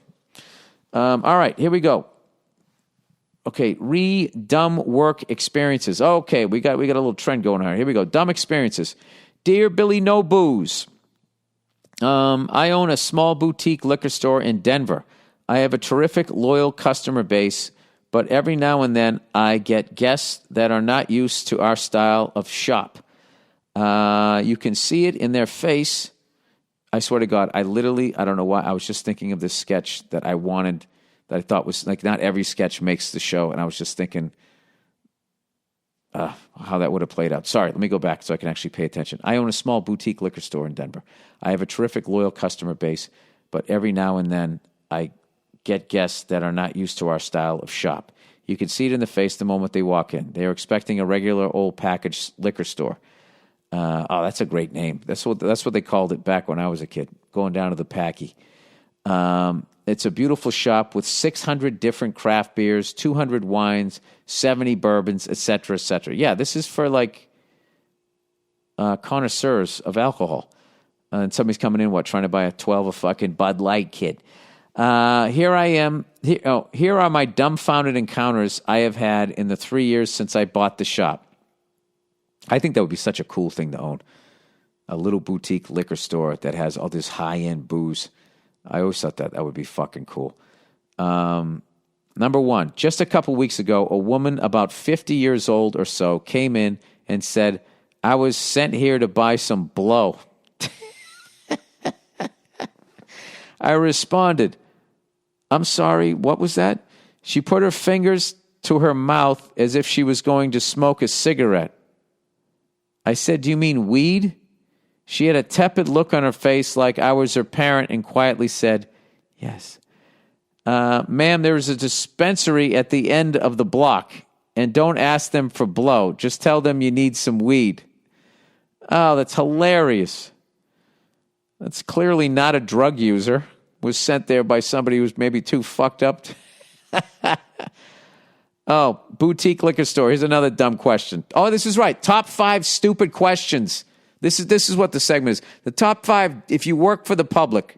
All right, here we go. Okay, dumb work experiences. Okay, we got a little trend going on. Here we go. Dumb experiences. Dear Billy No Booze, I own a small boutique liquor store in Denver. I have a terrific, loyal customer base, but every now and then I get guests that are not used to our style of shop. You can see it in their face. I swear to God, I don't know why, I was just thinking of this sketch that I wanted, that I thought was, not every sketch makes the show, and I was just thinking how that would have played out. Sorry, let me go back so I can actually pay attention. I own a small boutique liquor store in Denver. I have a terrific, loyal customer base, but every now and then I get guests that are not used to our style of shop. You can see it in the face the moment they walk in. They are expecting a regular old packaged liquor store. That's a great name. That's what they called it back when I was a kid, going down to the Packy. It's a beautiful shop with 600 different craft beers, 200 wines, 70 bourbons, etc., etc. Yeah, this is for connoisseurs of alcohol. And somebody's coming in, trying to buy a 12 of fucking Bud Light, kid. Here I am. Here are my dumbfounded encounters I have had in the 3 years since I bought the shop. I think that would be such a cool thing to own. A little boutique liquor store that has all this high-end booze. I always thought that would be fucking cool. Number one, just a couple weeks ago, a woman about 50 years old or so came in and said, I was sent here to buy some blow. I responded, I'm sorry, what was that? She put her fingers to her mouth as if she was going to smoke a cigarette. I said, do you mean weed? She had a tepid look on her face like I was her parent and quietly said, yes. Ma'am, there is a dispensary at the end of the block, and don't ask them for blow. Just tell them you need some weed. Oh, that's hilarious. That's clearly not a drug user. Was sent there by somebody who's maybe too fucked up. Oh, boutique liquor store. Here's another dumb question. Oh, this is right. Top 5 stupid questions. This is what the segment is. The top 5, if you work for the public,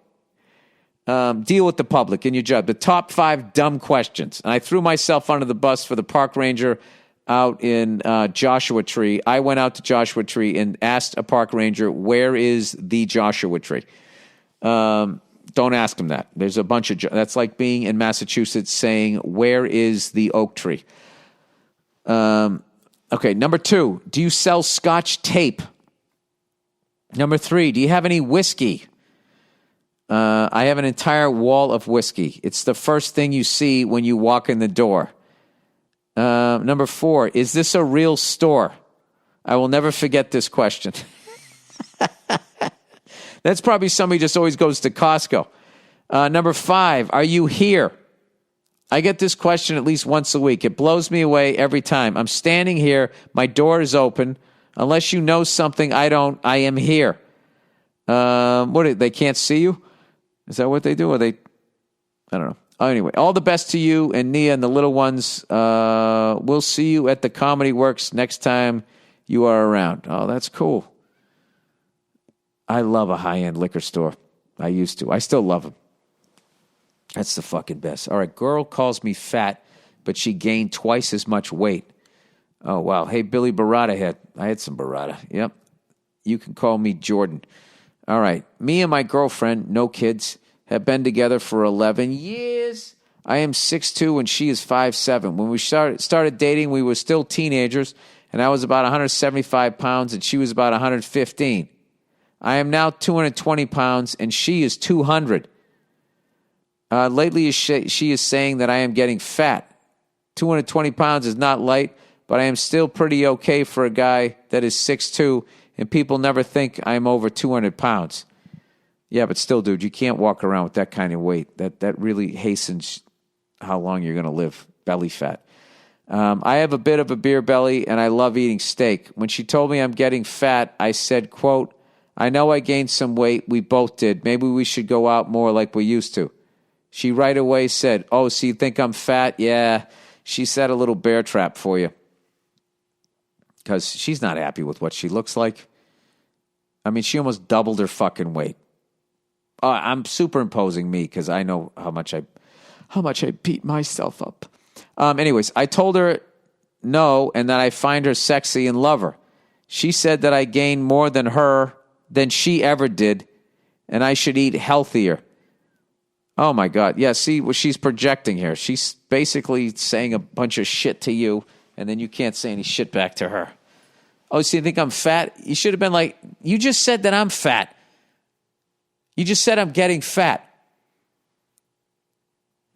deal with the public in your job. The top 5 dumb questions. And I threw myself under the bus for the park ranger out in Joshua Tree. I went out to Joshua Tree and asked a park ranger, where is the Joshua Tree? Don't ask him that. There's a bunch of... That's like being in Massachusetts saying, where is the oak tree? Okay, number 2, do you sell Scotch tape? Number 3, do you have any whiskey? I have an entire wall of whiskey. It's the first thing you see when you walk in the door. Number 4, is this a real store? I will never forget this question. That's probably somebody just always goes to Costco. Number 5, are you here? I get this question at least once a week. It blows me away every time. I'm standing here. My door is open. Unless you know something I don't, I am here. They can't see you? Is that what they do? Or they, I don't know. Anyway, all the best to you and Nia and the little ones. We'll see you at the Comedy Works next time you are around. Oh, that's cool. I love a high-end liquor store. I used to. I still love them. That's the fucking best. All right, girl calls me fat, but she gained twice as much weight. Oh, wow. Hey, Billy Barada head. I had some Barada. Yep. You can call me Jordan. All right. Me and my girlfriend, no kids, have been together for 11 years. I am 6'2", and she is 5'7". When we started dating, we were still teenagers, and I was about 175 pounds, and she was about 115. I am now 220 pounds, and she is 200. Lately, she is saying that I am getting fat. 220 pounds is not light, but I am still pretty okay for a guy that is 6'2", and people never think I'm over 200 pounds. Yeah, but still, dude, you can't walk around with that kind of weight. That really hastens how long you're going to live, belly fat. I have a bit of a beer belly, and I love eating steak. When she told me I'm getting fat, I said, quote, I know I gained some weight. We both did. Maybe we should go out more like we used to. She right away said, oh, so you think I'm fat? Yeah. She set a little bear trap for you. Because she's not happy with what she looks like. I mean, she almost doubled her fucking weight. I'm superimposing me because I know how much I beat myself up. Anyways, I told her no and that I find her sexy and love her. She said that I gained more than she ever did, and I should eat healthier. Oh, my God. Yeah, see what she's projecting here. She's basically saying a bunch of shit to you, and then you can't say any shit back to her. Oh, so you think I'm fat? You should have been like, you just said that I'm fat. You just said I'm getting fat.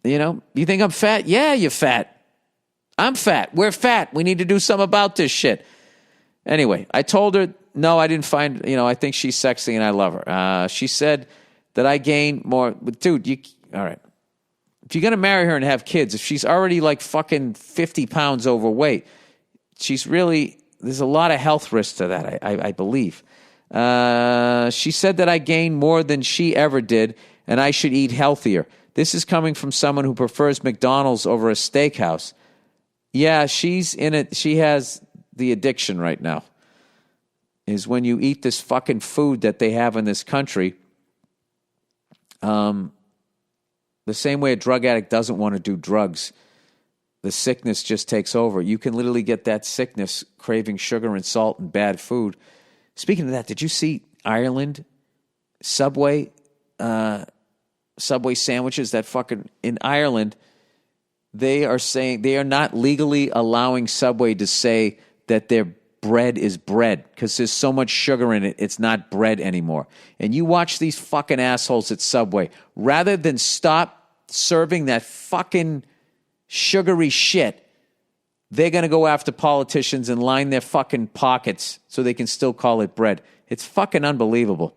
You know, you think I'm fat? Yeah, you're fat. I'm fat. We're fat. We need to do something about this shit. Anyway, I told her, no, I didn't find, I think she's sexy and I love her. She said that I gained more. But dude, all right. If you're going to marry her and have kids, if she's already like fucking 50 pounds overweight, there's a lot of health risks to that, I believe. She said that I gained more than she ever did and I should eat healthier. This is coming from someone who prefers McDonald's over a steakhouse. Yeah, she's in it. She has the addiction right now. Is when you eat this fucking food that they have in this country, The same way a drug addict doesn't want to do drugs, the sickness just takes over. You can literally get that sickness craving sugar and salt and bad food. Speaking of that, did you see Ireland Subway sandwiches? That fucking in Ireland, they are saying they are not legally allowing Subway to say that their bread is bread because there's so much sugar in it, it's not bread anymore. And you watch these fucking assholes at Subway, rather than stop serving that fucking sugary shit, they're going to go after politicians and line their fucking pockets so they can still call it bread. It's fucking unbelievable.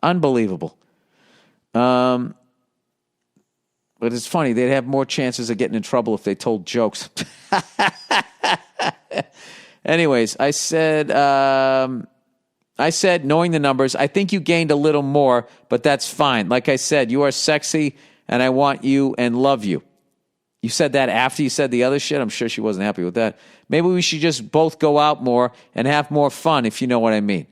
Unbelievable. But it's funny, they'd have more chances of getting in trouble if they told jokes. Anyways, I said, knowing the numbers, I think you gained a little more, but that's fine. Like I said, you are sexy, and I want you and love you. You said that after you said the other shit? I'm sure she wasn't happy with that. Maybe we should just both go out more and have more fun, if you know what I mean.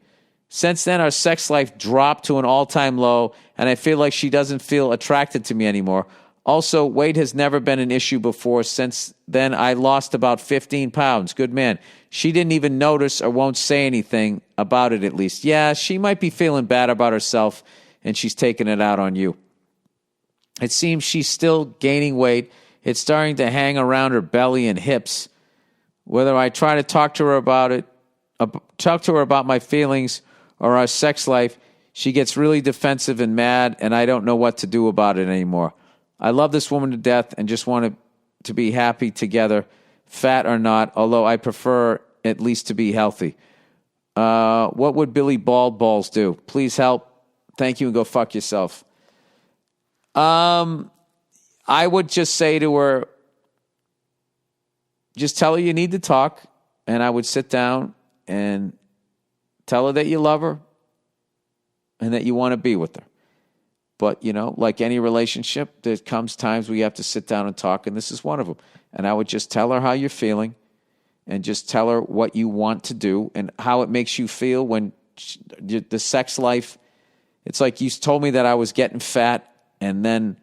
Since then, our sex life dropped to an all-time low, and I feel like she doesn't feel attracted to me anymore. Also, weight has never been an issue before. Since then, I lost about 15 pounds. Good man. She didn't even notice or won't say anything about it, at least. Yeah, she might be feeling bad about herself, and she's taking it out on you. It seems she's still gaining weight. It's starting to hang around her belly and hips. Whether I try to talk to her about my feelings or our sex life, she gets really defensive and mad, and I don't know what to do about it anymore. I love this woman to death and just want to be happy together, fat or not, although I prefer at least to be healthy. What would Billy Bald Balls do? Please help. Thank you, and go fuck yourself. I would just say to her, just tell her you need to talk, and I would sit down and tell her that you love her and that you want to be with her. But, you know, like any relationship, there comes times we have to sit down and talk, and this is one of them. And I would just tell her how you're feeling and just tell her what you want to do and how it makes you feel when the sex life. It's like you told me that I was getting fat, and then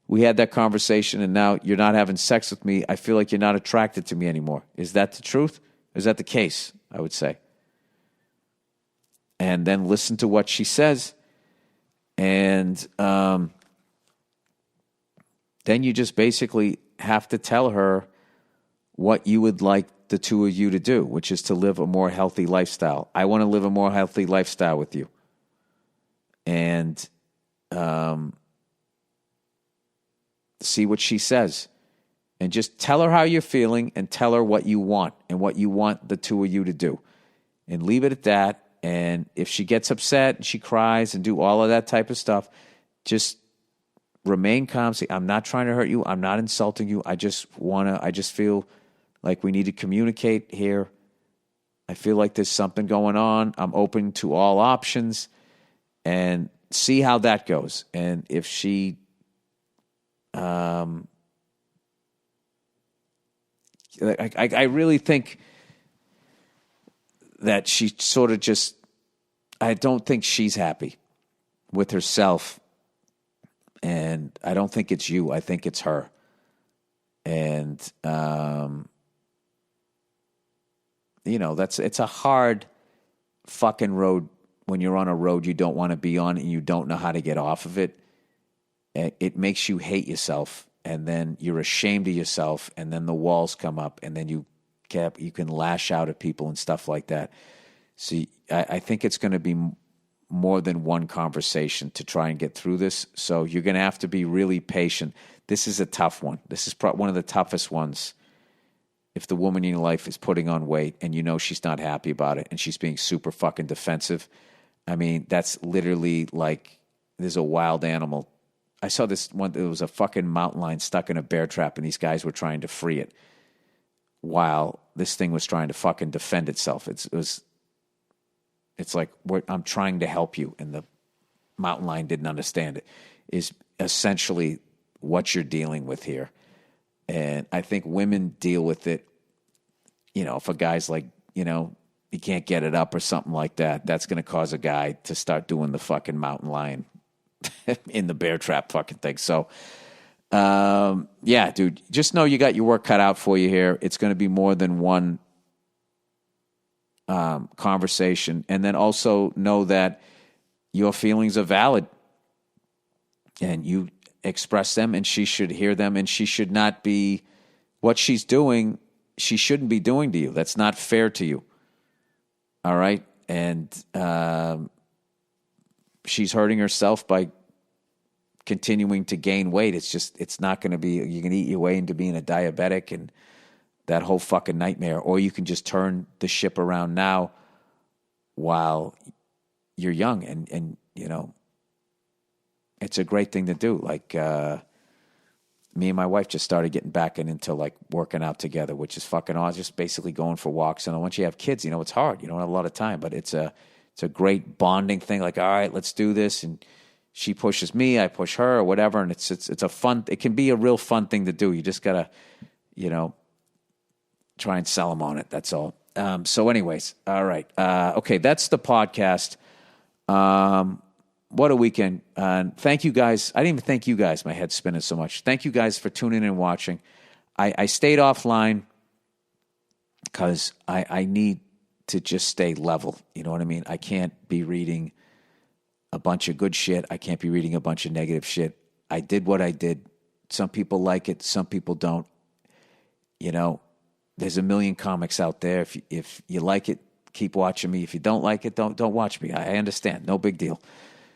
we had that conversation, and now you're not having sex with me. I feel like you're not attracted to me anymore. Is that the truth? Is that the case? I would say. And then listen to what she says. And then you just basically have to tell her what you would like the two of you to do, which is to live a more healthy lifestyle. I want to live a more healthy lifestyle with you. And see what she says. And just tell her how you're feeling and tell her what you want and what you want the two of you to do. And leave it at that. And if she gets upset and she cries and do all of that type of stuff, just remain calm. Say, I'm not trying to hurt you. I'm not insulting you. I just feel like we need to communicate here. I feel like there's something going on. I'm open to all options, and see how that goes. And if she, I really think that she sort of just, I don't think she's happy with herself. And I don't think it's you. I think it's her. And, you know, it's a hard fucking road when you're on a road you don't want to be on and you don't know how to get off of it. It makes you hate yourself, and then you're ashamed of yourself, and then the walls come up, and then you can lash out at people and stuff like that. See, I think it's going to be more than one conversation to try and get through this. So you're going to have to be really patient. This is a tough one. This is one of the toughest ones. If the woman in your life is putting on weight and you know she's not happy about it and she's being super fucking defensive, I mean, that's literally like there's a wild animal. I saw this one, there was a fucking mountain lion stuck in a bear trap, and these guys were trying to free it while this thing was trying to fucking defend itself. It's like, I'm trying to help you, and the mountain lion didn't understand it, is essentially what you're dealing with here. And I think women deal with it, you know, if a guy's like, you know, he can't get it up or something like that, that's going to cause a guy to start doing the fucking mountain lion in the bear trap fucking thing. So Yeah, dude, just know you got your work cut out for you here. It's going to be more than one conversation. And then also know that your feelings are valid and you express them, and she should hear them, and she should not be, what she's doing, she shouldn't be doing to you. That's not fair to you. All right? And she's hurting herself by continuing to gain weight. It's not going to be, you can eat your way into being a diabetic and that whole fucking nightmare. Or you can just turn the ship around now while you're young. And you know, it's a great thing to do. Like, me and my wife just started getting back into like working out together, which is fucking awesome. Just basically going for walks. And once you have kids, you know, it's hard. You don't have a lot of time, but it's a great bonding thing. Like, all right, let's do this. And she pushes me, I push her, or whatever. And it's a fun, it can be a real fun thing to do. You just gotta, you know, try and sell them on it. That's all. So anyways, all right. Okay. That's the podcast. What a weekend. Thank you guys. I didn't even thank you guys. My head's spinning so much. Thank you guys for tuning in and watching. I stayed offline because I need to just stay level. You know what I mean? I can't be reading a bunch of good shit. I can't be reading a bunch of negative shit. I did what I did. Some people like it. Some people don't. You know, there's a million comics out there. If you like it, keep watching me. If you don't like it, don't watch me. I understand. No big deal.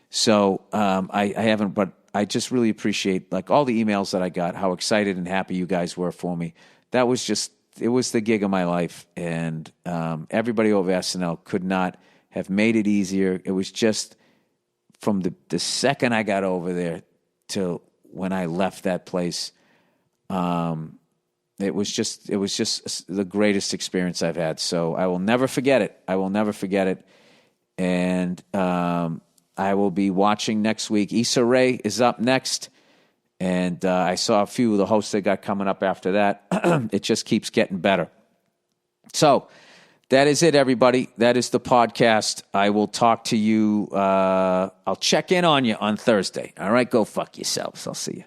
So I haven't, but I just really appreciate like all the emails that I got, how excited and happy you guys were for me. That was just, it was the gig of my life. And everybody over SNL could not have made it easier. It was just from the second I got over there till when I left that place, it was just the greatest experience I've had. So I will never forget it. I will never forget it. And I will be watching next week. Issa Rae is up next. And I saw a few of the hosts they got coming up after that. It just keeps getting better. So that is it, everybody. That is the podcast. I will talk to you. I'll check in on you on Thursday. All right, go fuck yourselves. I'll see you.